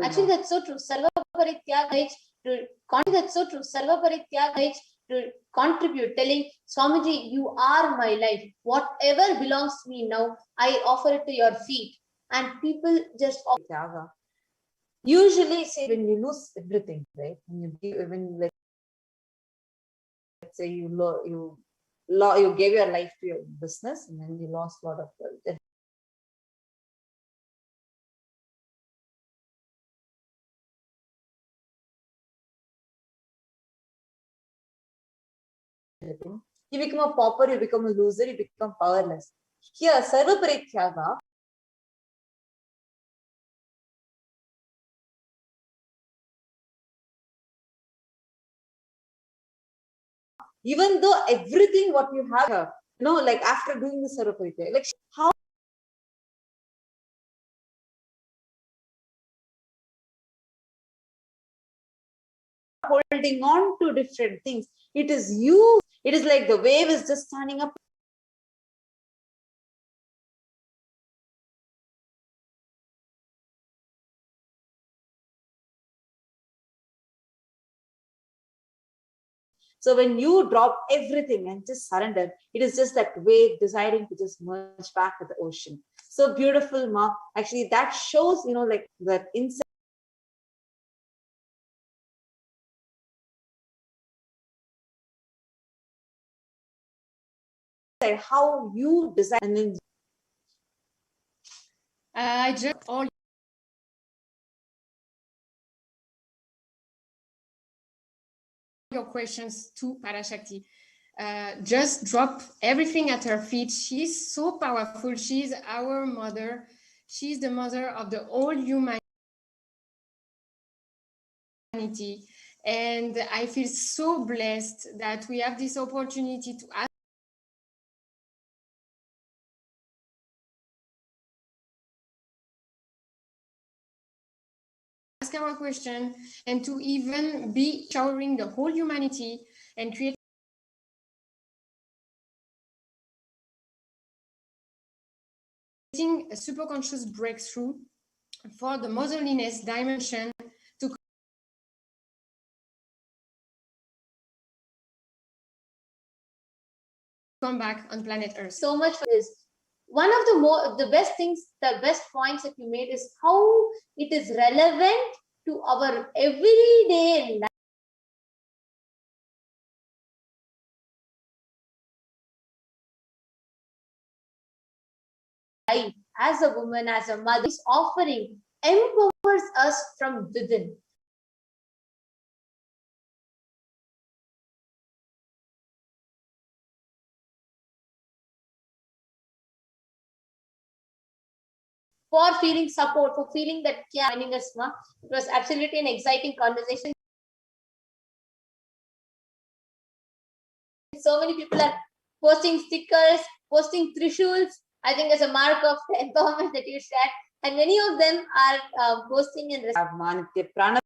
Actually, that's so true. Sarva Parityag to that's so true. Sarva Parityag to contribute, telling Swamiji, you are my life. Whatever belongs to me now, I offer it to your feet. And people just offer Tyaga. Usually, see, when you lose everything, right? When let's say you gave your life to your business, and then you lost a lot of everything. You become a pauper, you become a loser, you become powerless. Here, Sarva Parityaga, even though everything what you have here, like after doing the Sarvaparipya, like how holding on to different things. It is you. It is like the wave is just standing up. So when you drop everything and just surrender, it is just that wave deciding to just merge back with the ocean. So beautiful, Ma. Actually, that shows, like that inside. How you design, and then I just all your questions to Parashakti. Just drop everything at her feet. She's so powerful. She's our mother. She's the mother of the whole humanity. And I feel so blessed that we have this opportunity to ask our question and to even be showering the whole humanity and creating a superconscious breakthrough for the motherliness dimension to come back on planet Earth. So much for this. One of the best things, the best points that you made is how it is relevant to our everyday life. As a woman, as a mother, this offering empowers us from within. For feeling support, for feeling that joining us, Ma. It was absolutely an exciting conversation. So many people are posting stickers, posting trishuls. I think as a mark of the empowerment that you shared. And many of them are posting and Prana.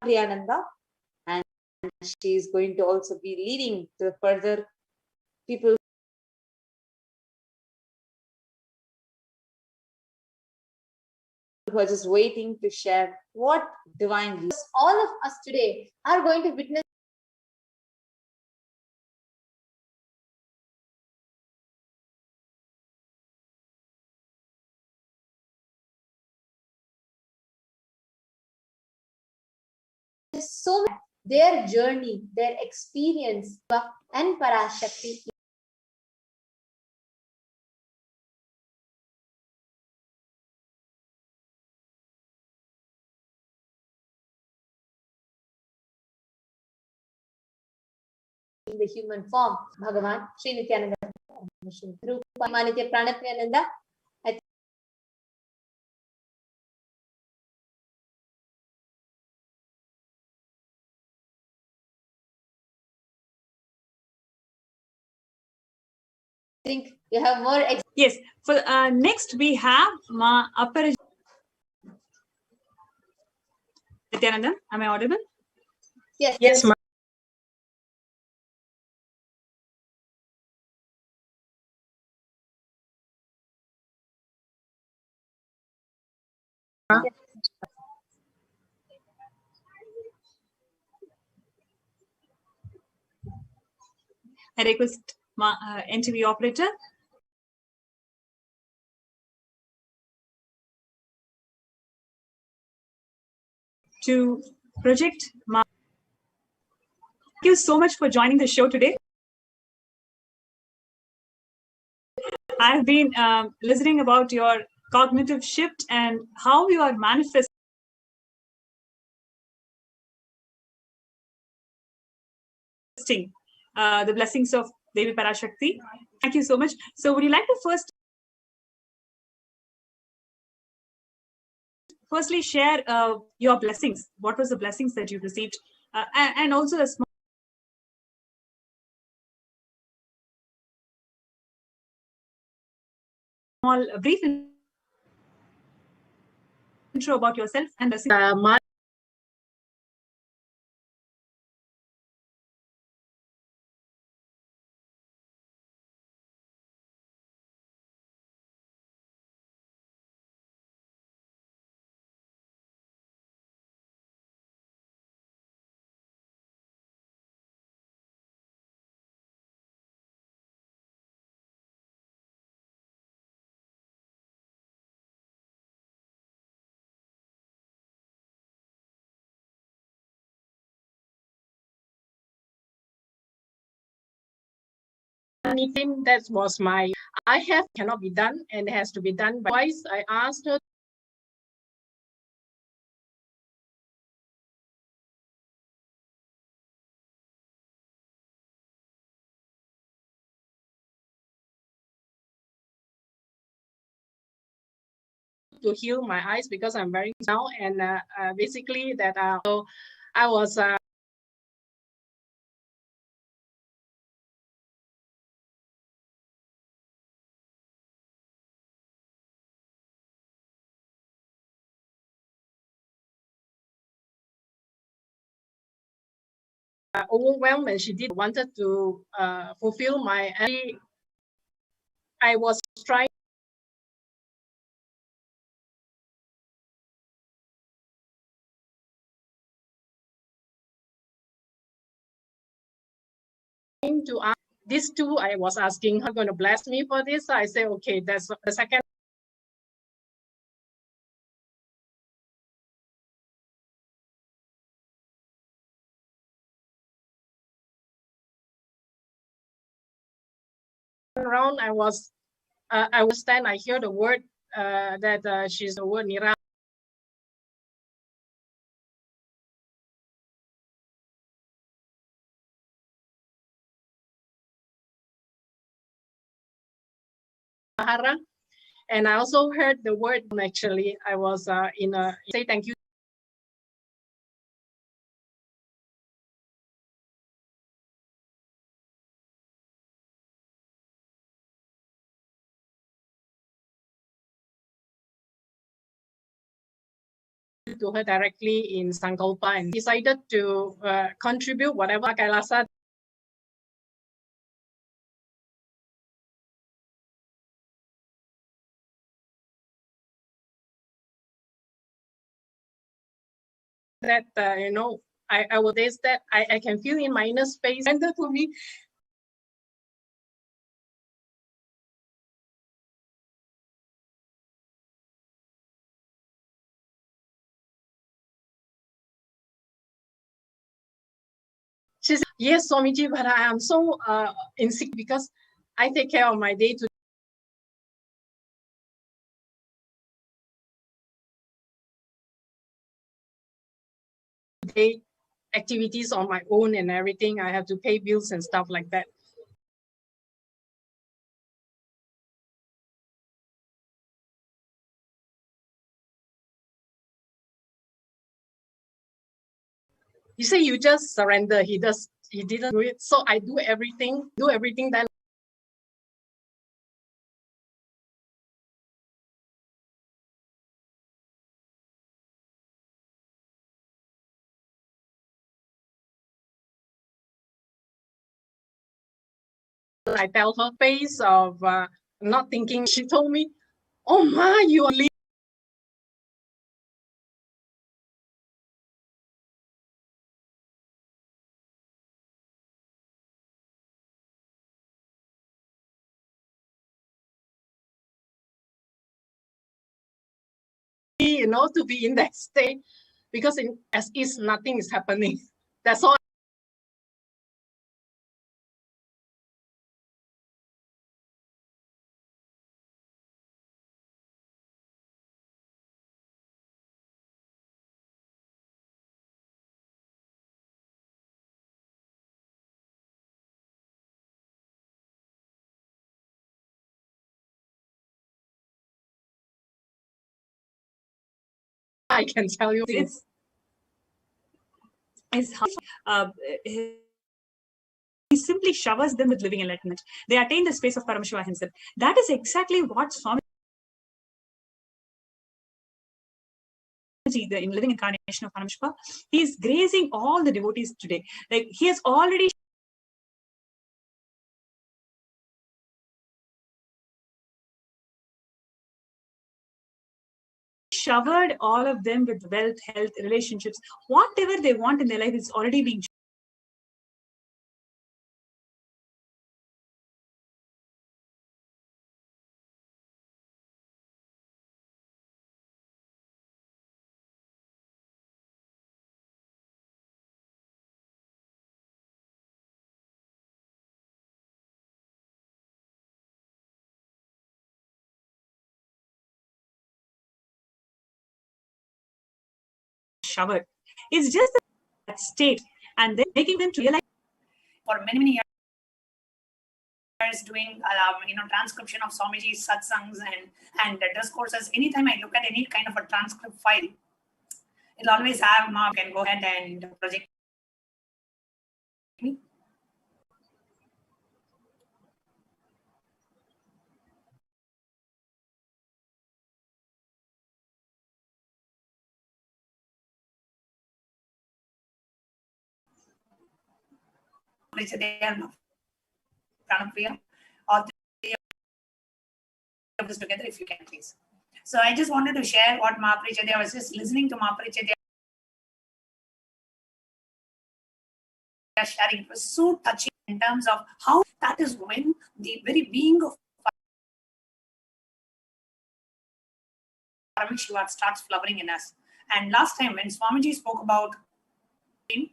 Priyananda, and she is going to also be leading to further people who are just waiting to share what divine. All of us today are going to witness so much. Their journey, their experience, and Parashakti. In the human form, Bhagavan, Sri Nityananda, Rupa, Manitya Pranapriyananda. I think you have more. Yes. For next we have Ma Aparajita. Nityananda, am I audible? Yes. Yes, Ma. I request Ma NTV operator to project Ma. Thank you so much for joining the show today. I've been listening about your cognitive shift and how you are manifesting the blessings of Devi Parashakti. Thank you so much. So would you like to first firstly share your blessings. What was the blessings that you received? And also a small, brief intro about yourself and blessings. Anything that was my I have cannot be done and it has to be done. But twice I asked her to heal my eyes because I'm wearing now, and basically that so I was overwhelmed, and she did wanted to fulfill my. I was trying to ask these two. I was asking her, going to bless me for this. So I say, okay, that's the second. Round, I was stand. I hear the word that she's the word Nira. And I also heard the word. Actually, I was in a say thank you to her directly in Sankalpa and decided to contribute whatever Kailasa that I will taste that I can feel in my inner space and to me. She said, yes, Swamiji, but I am so insecure because I take care of my day to day activities on my own and everything. I have to pay bills and stuff like that. You say you just surrender. He didn't do it. So I do everything then. I tell her face of not thinking. She told me, "Oh ma, you are to be in that state because as is nothing is happening. That's all." I can tell you. It's he simply showers them with living enlightenment. They attain the space of Paramashiva himself. That is exactly what Swami, the living incarnation of Paramashiva, he is grazing all the devotees today. Like he has already showered all of them with wealth, health, relationships, whatever they want in their life is already being showered. It's just that state, and then making them to realize for many years doing transcription of Swamiji's satsangs and discourses. Anytime I look at any kind of a transcript file, it'll always have Mark and go ahead and project me. All three of this together, if you can, please. So I just wanted to share what Mahaprachadya, I was just listening to Mahaprachadya sharing. It was so touching in terms of how that is when the very being of Paramashiva starts flowering in us. And last time when Swamiji spoke about him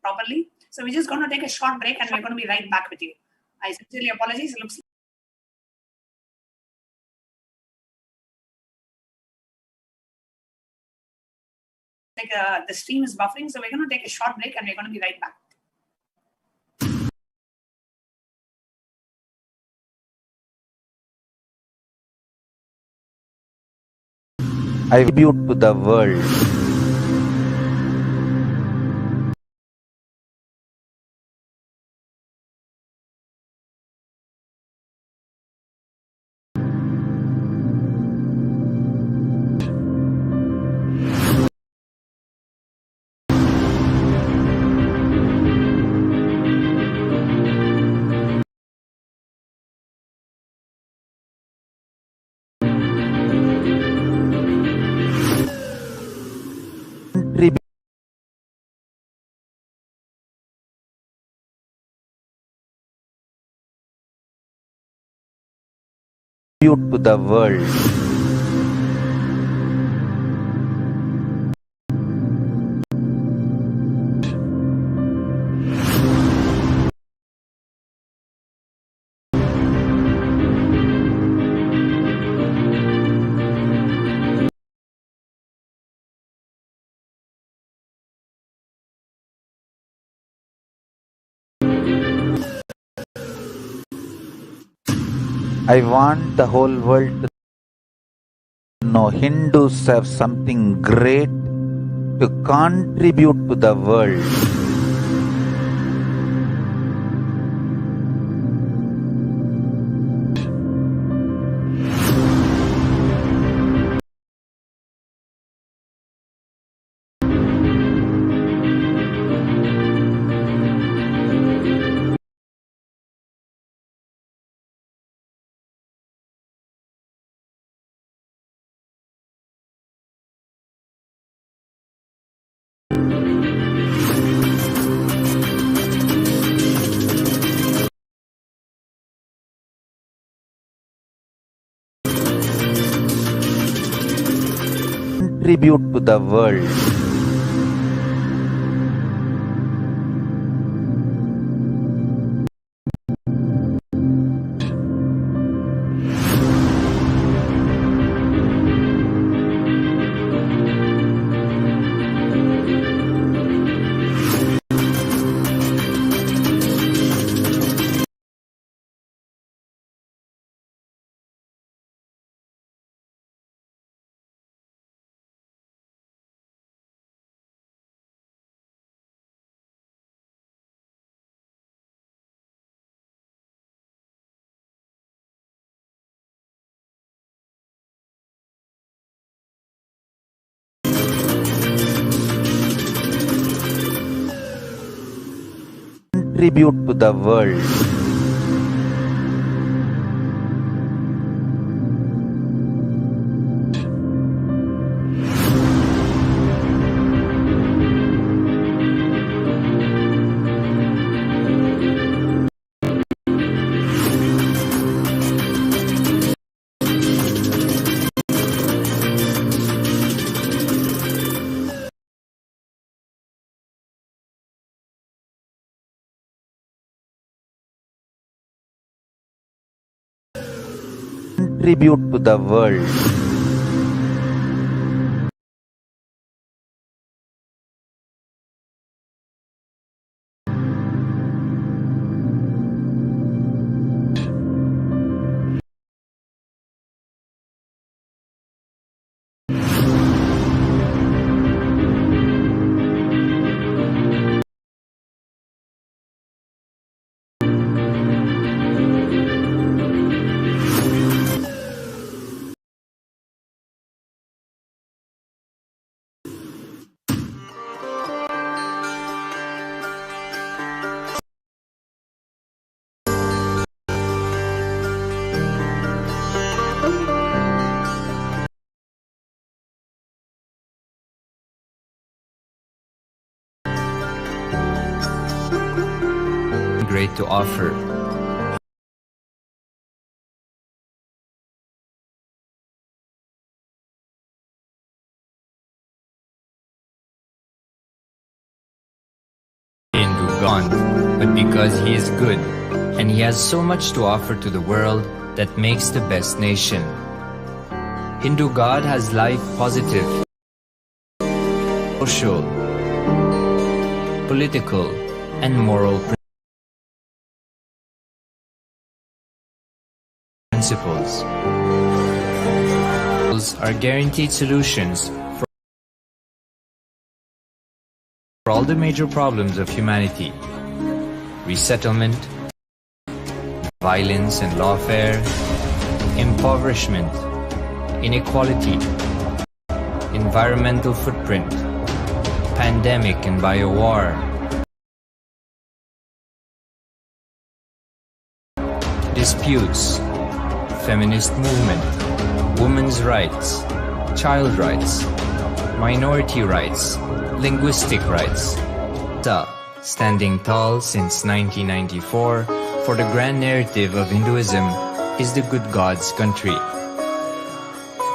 properly, so we're just going to take a short break and we're going to be right back with you. I sincerely apologize. It looks like the stream is buffering, so we're going to take a short break and we're going to be right back. I tribute to the world. Tribute to the world. I want the whole world to know Hindus have something great to contribute to the world. Contribute to the world. contribute to the world. Contribute to the world. Great to offer. Hindu gone, but because he is good, and he has so much to offer to the world that makes the best nation. Hindu God has life positive, social, political, and moral principles. Are guaranteed solutions for all the major problems of humanity: resettlement, violence and lawfare, impoverishment, inequality, environmental footprint, pandemic and biowar, disputes, feminist movement, women's rights, child rights, minority rights, linguistic rights. Standing tall since 1994 for the grand narrative of Hinduism is the good God's country.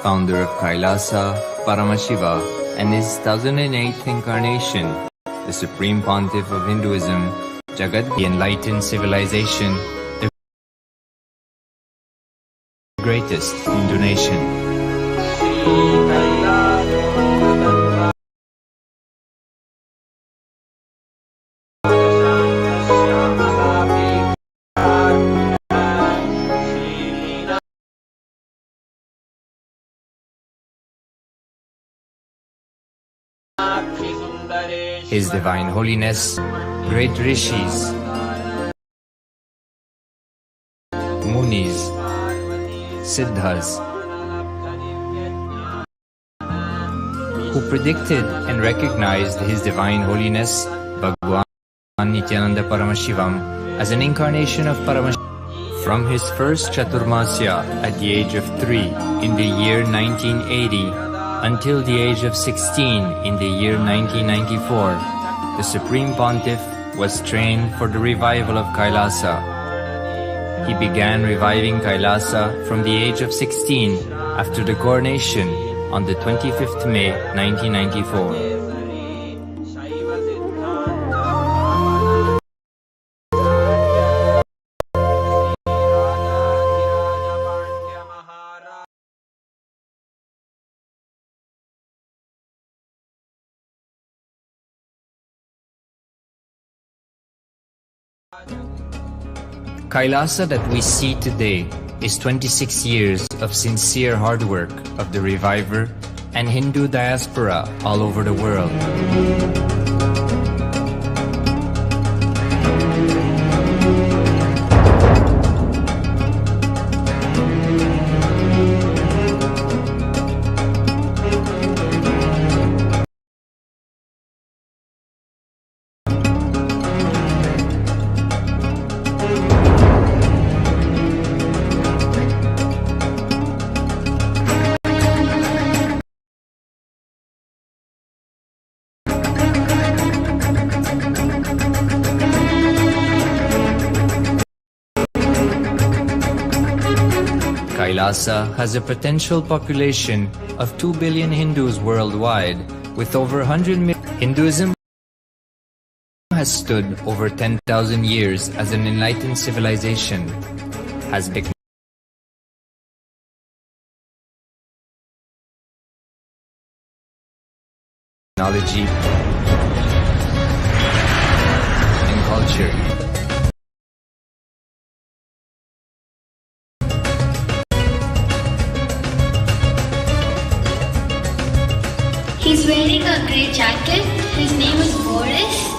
Founder of Kailasa, Paramashiva, and his 1008th incarnation, the Supreme Pontiff of Hinduism, Jagat, the enlightened civilization, the greatest Hindu nation. His Divine Holiness, great Rishis, Munis, Siddhas, who predicted and recognized His Divine Holiness, Bhagwan Nityananda Paramashivam, as an incarnation of Paramashivam. From his first Chaturmasya at the age of 3 in the year 1980, until the age of 16 in the year 1994, the Supreme Pontiff was trained for the revival of Kailasa. He began reviving Kailasa from the age of 16 after the coronation on the 25th May 1994. Kailasa that we see today is 26 years of sincere hard work of the reviver and Hindu diaspora all over the world. Kailasa has a potential population of 2 billion Hindus worldwide, with over 100 million. Hinduism has stood over 10,000 years as an enlightened civilization, has become technology and culture. He's wearing a grey jacket. His name is Boris.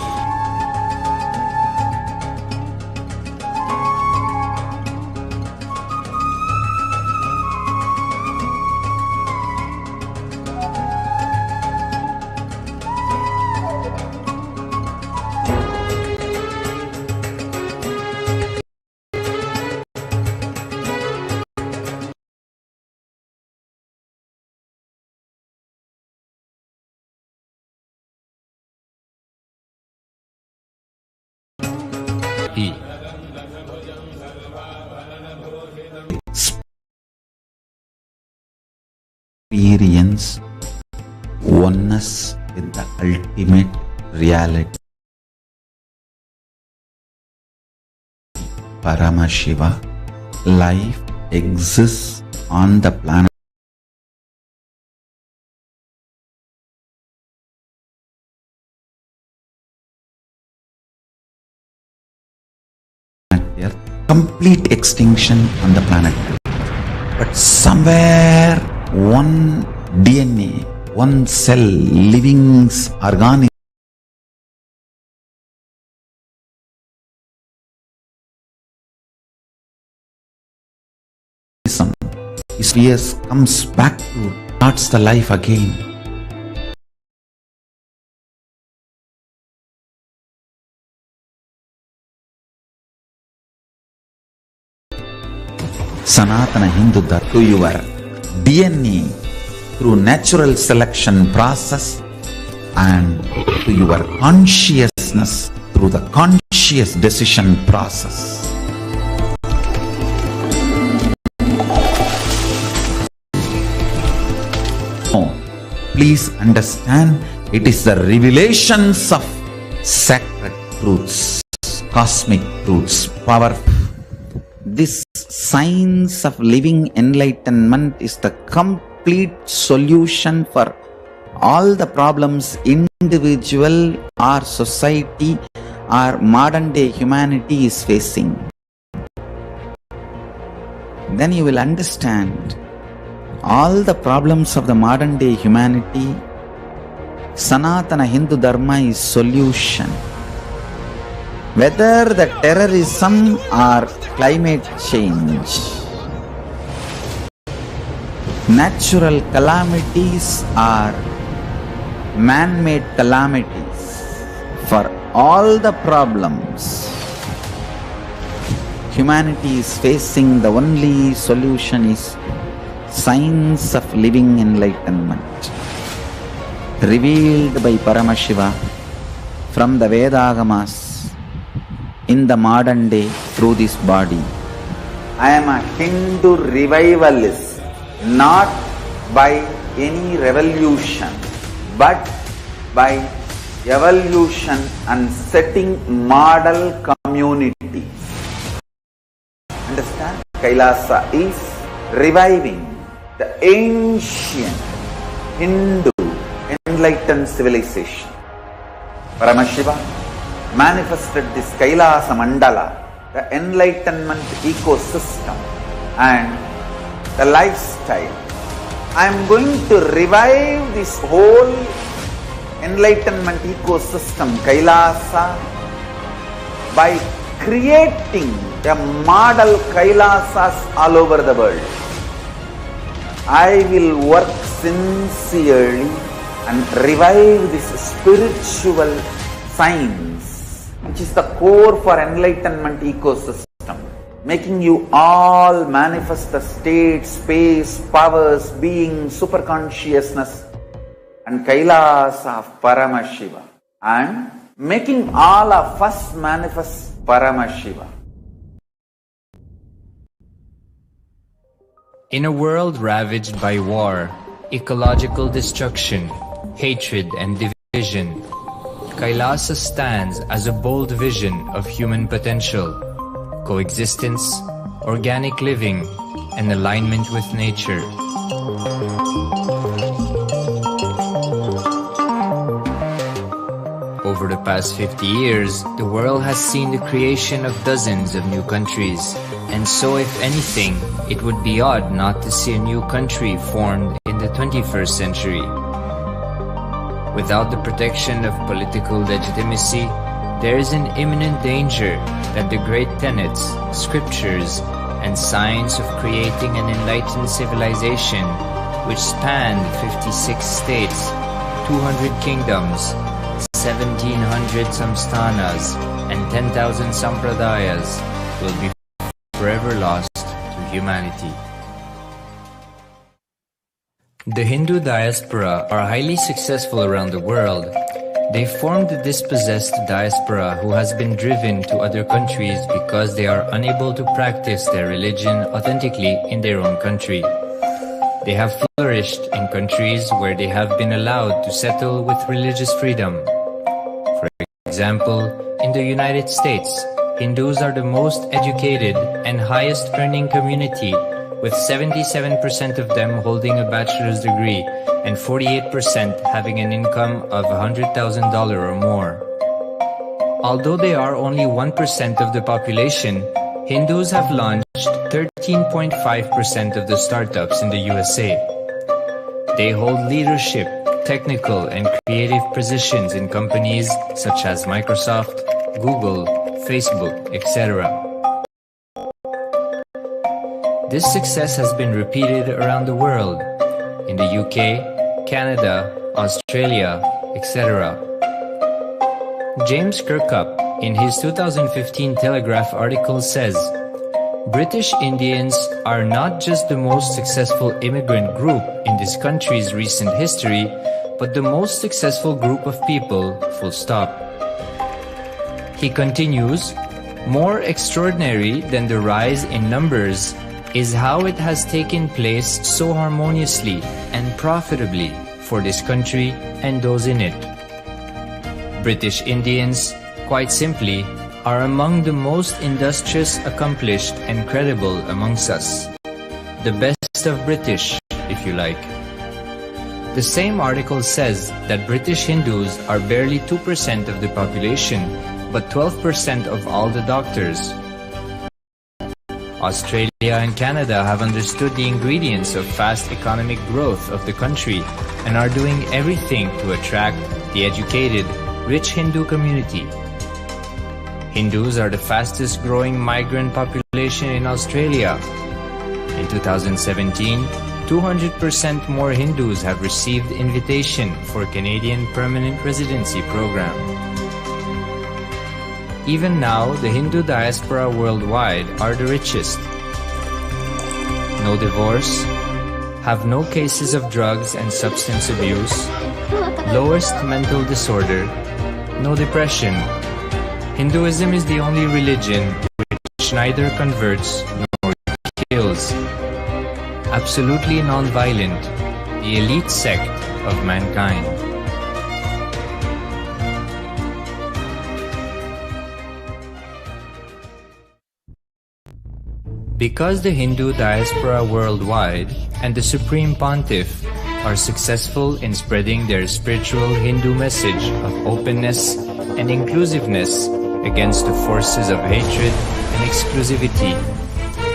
Experience oneness with the ultimate reality. Paramashiva, life exists on the planet Earth, complete extinction on the planet Earth. But somewhere one DNA, one cell, living organism is comes back to starts the life again. Sanatana Hindu Dharma to your DNA through natural selection process and to your consciousness through the conscious decision process. Please understand, it is the revelations of sacred truths, cosmic truths, powerful. This science of living enlightenment is the complete solution for all the problems individual or society or modern day humanity is facing. Then you will understand all the problems of the modern day humanity. Sanatana Hindu Dharma is solution. Whether the terrorism or climate change, natural calamities or man-made calamities, for all the problems humanity is facing, the only solution is science of living enlightenment, revealed by Paramashiva from the Vedagamas in the modern day through this body. I am a Hindu revivalist, not by any revolution, but by evolution and setting model communities. Understand? Kailasa is reviving the ancient Hindu enlightened civilization. Paramashiva manifested this Kailasa Mandala, the enlightenment ecosystem and the lifestyle. I am going to revive this whole enlightenment ecosystem, Kailasa, by creating a model Kailasas all over the world. I will work sincerely and revive this spiritual science, which is the core for enlightenment ecosystem, making you all manifest the state, space, powers, being, superconsciousness and Kailasa of Paramashiva, and making all of us manifest Paramashiva. In a world ravaged by war, ecological destruction, hatred and division, Kailasa stands as a bold vision of human potential, coexistence, organic living, and alignment with nature. Over the past 50 years, the world has seen the creation of dozens of new countries, and so if anything, it would be odd not to see a new country formed in the 21st century. Without the protection of political legitimacy, there is an imminent danger that the great tenets, scriptures, and science of creating an enlightened civilization, which spanned 56 states, 200 kingdoms, 1700 samsthanas, and 10,000 sampradayas, will be forever lost to humanity. The Hindu diaspora are highly successful around the world. They formed the dispossessed diaspora who has been driven to other countries because they are unable to practice their religion authentically in their own country. They have flourished in countries where they have been allowed to settle with religious freedom. For example, in the United States, Hindus are the most educated and highest earning community, with 77% of them holding a bachelor's degree and 48% having an income of $100,000 or more. Although they are only 1% of the population, Hindus have launched 13.5% of the startups in the USA. They hold leadership, technical and creative positions in companies such as Microsoft, Google, Facebook, etc. This success has been repeated around the world, in the UK, Canada, Australia, etc. James Kirkup, in his 2015 Telegraph article says, British Indians are not just the most successful immigrant group in this country's recent history, but the most successful group of people, full stop. He continues, more extraordinary than the rise in numbers is how it has taken place so harmoniously and profitably for this country and those in it. British Indians, quite simply, are among the most industrious, accomplished, and credible amongst us. The best of British, if you like. The same article says that British Hindus are barely 2% of the population, but 12% of all the doctors. Australia and Canada have understood the ingredients of fast economic growth of the country and are doing everything to attract the educated, rich Hindu community. Hindus are the fastest growing migrant population in Australia. In 2017, 200% more Hindus have received invitation for Canadian Permanent Residency Program. Even now, the Hindu diaspora worldwide are the richest. No divorce, have no cases of drugs and substance abuse, lowest mental disorder, no depression. Hinduism is the only religion which neither converts nor kills. Absolutely non-violent, the elite sect of mankind. Because the Hindu diaspora worldwide and the Supreme Pontiff are successful in spreading their spiritual Hindu message of openness and inclusiveness against the forces of hatred and exclusivity,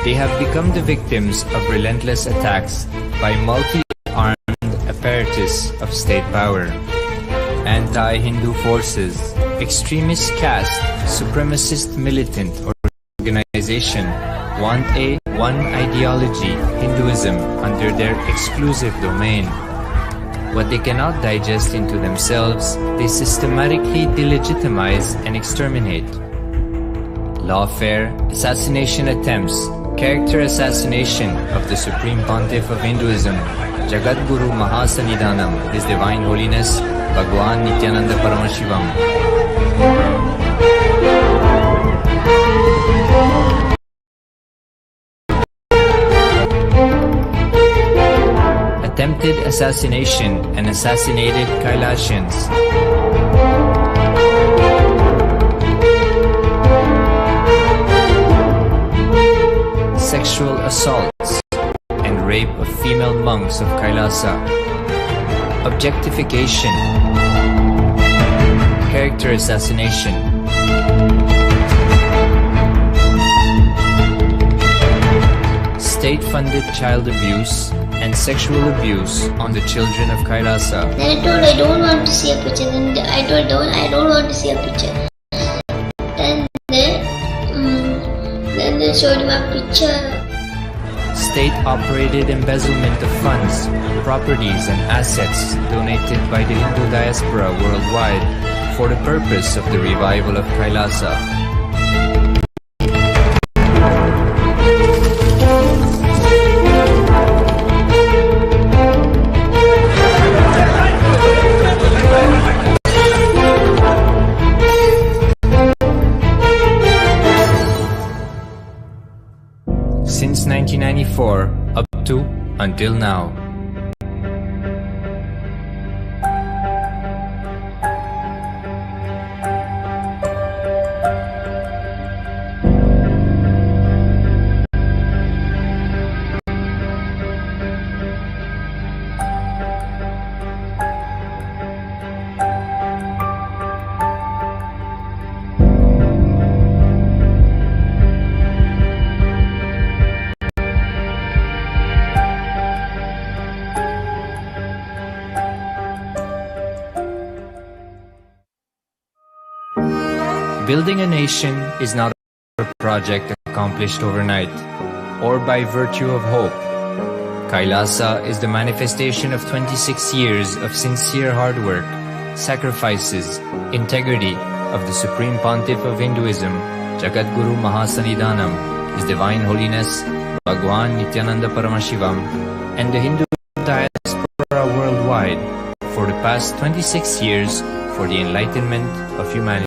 they have become the victims of relentless attacks by multi-armed apparatus of state power. Anti-Hindu forces, extremist caste, supremacist militant organization want a one ideology, Hinduism, under their exclusive domain. What they cannot digest into themselves, they systematically delegitimize and exterminate. Lawfare, assassination attempts, character assassination of the Supreme Pontiff of Hinduism, Jagadguru Mahasannidhanam, His Divine Holiness, Bhagwan Nityananda Paramashivam. attempted assassination and assassinated Kailasians. Sexual assaults and rape of female monks of Kailasa. Objectification. Character assassination. State-funded child abuse and sexual abuse on the children of Kailasa. Then I told I don't want to see a picture. Then I told I don't want to see a picture. Then they showed him a picture. State-operated embezzlement of funds, properties and assets donated by the Hindu diaspora worldwide for the purpose of the revival of Kailasa. Since 1994 up to until now. Building a nation is not a project accomplished overnight or by virtue of hope. Kailasa is the manifestation of 26 years of sincere hard work, sacrifices, integrity of the Supreme Pontiff of Hinduism, Jagadguru Mahasanidhanam, His Divine Holiness Bhagwan Nityananda Paramashivam, and the Hindu diaspora worldwide for the past 26 years for the enlightenment of humanity.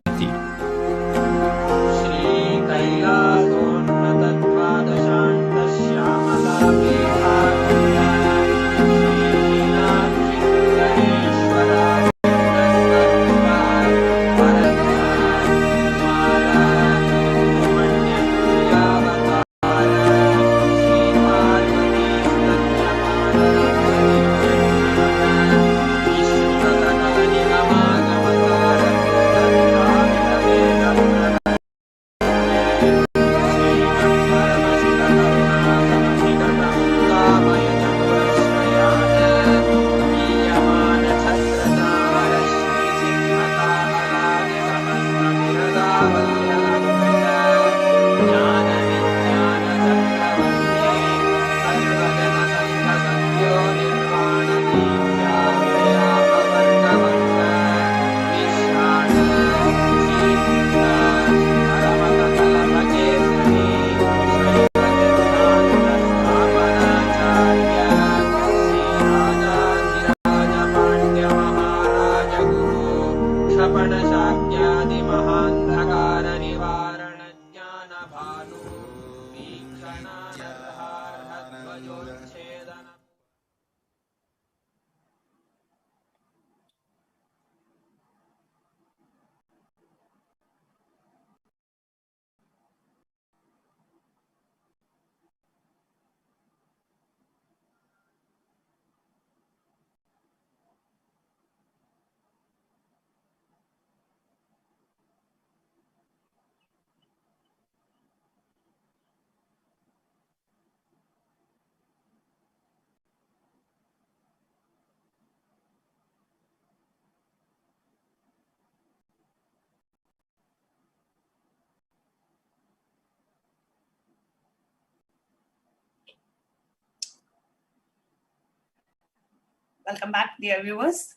Welcome back, dear viewers.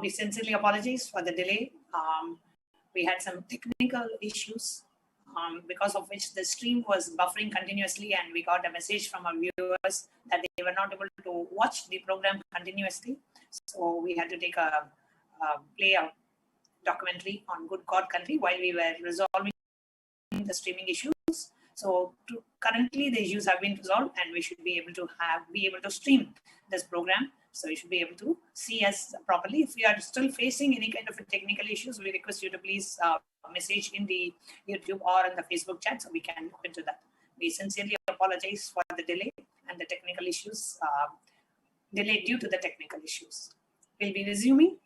We sincerely apologize for the delay. We had some technical issues because of which the stream was buffering continuously, and we got a message from our viewers that they were not able to watch the program continuously. So we had to take play a documentary on Good God Country while we were resolving the streaming issues. So currently the issues have been resolved, and we should be able to stream this program So you should be able to see us properly. If you are still facing any kind of technical issues, we request you to please message in the YouTube or in the Facebook chat so we can look into that. We sincerely apologize for the delay and the technical issues, delayed due to the technical issues. We'll be resuming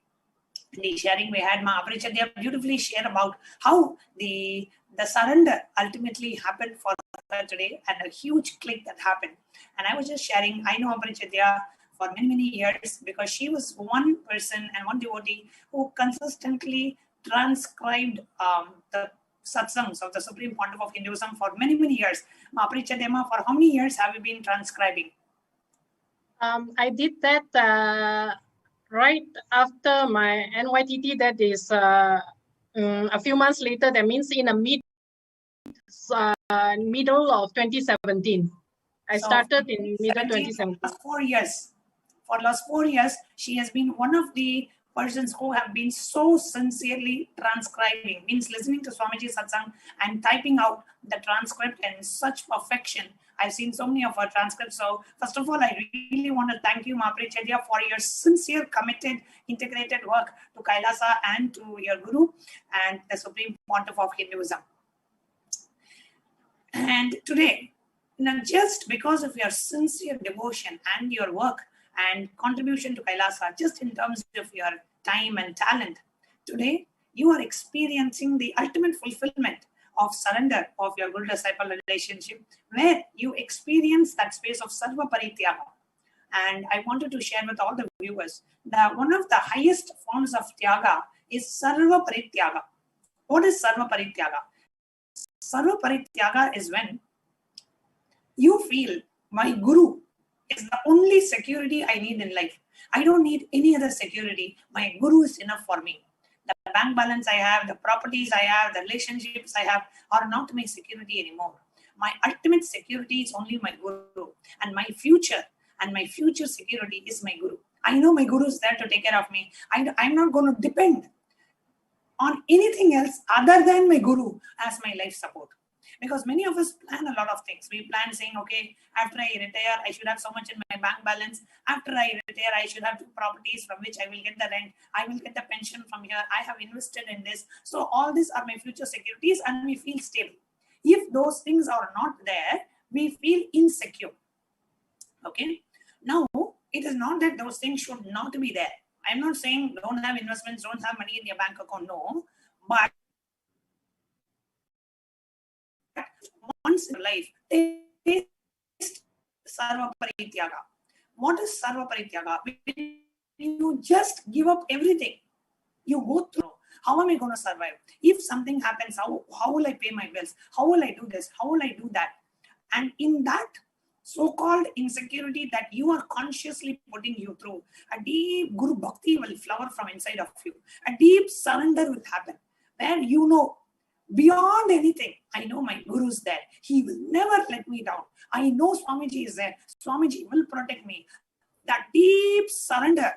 the sharing we had. Ma Aparichadya beautifully shared about how the surrender ultimately happened for her today, and a huge click that happened. And I was just sharing, I know Aparichadya for many, many years because she was one person and one devotee who consistently transcribed the satsangs of the Supreme Pontiff of Hinduism for many, many years. Ma Aparichadya, for how many years have you been transcribing? I did that right after my NYTT, that is a few months later, that means in the middle of 2017. I started in middle 2017. For 4 years. For last 4 years, she has been one of the persons who have been so sincerely transcribing, means listening to Swamiji Satsang and typing out the transcript in such perfection. I've seen so many of her transcripts. So first of all, I really want to thank you, Ma Aparichadya, for your sincere, committed, integrated work to Kailasa and to your Guru and the Supreme Pontiff of Hinduism. And today, just because of your sincere devotion and your work and contribution to Kailasa, just in terms of your time and talent, today you are experiencing the ultimate fulfillment of surrender of your Guru-disciple relationship, where you experience that space of Sarva Parityaga. And I wanted to share with all the viewers that one of the highest forms of Tyaga is Sarva Parityaga. What is Sarva Parityaga? Sarva Parityaga is when you feel my Guru is the only security I need in life. I don't need any other security. My Guru is enough for me. The bank balance I have, the properties I have, the relationships I have are not my security anymore. My ultimate security is only my Guru. And my future security is my Guru. I know my Guru is there to take care of me. I'm not going to depend on anything else other than my Guru as my life support. Because many of us plan a lot of things. We plan saying, okay, after I retire, I should have so much in my bank balance. After I retire, I should have 2 properties from which I will get the rent. I will get the pension from here. I have invested in this. So all these are my future securities and we feel stable. If those things are not there, we feel insecure. Okay. Now, it is not that those things should not be there. I'm not saying don't have investments, don't have money in your bank account. No. But once in life, taste Sarva Parityaga. What is Sarva Parityaga? When you just give up everything, you go through, how am I going to survive? If something happens, how will I pay my bills? How will I do this? How will I do that? And in that so-called insecurity that you are consciously putting you through, a deep Guru Bhakti will flower from inside of you. A deep surrender will happen, where you know, beyond anything, I know my Guru is there. He will never let me down. I know Swamiji is there. Swamiji will protect me. That deep surrender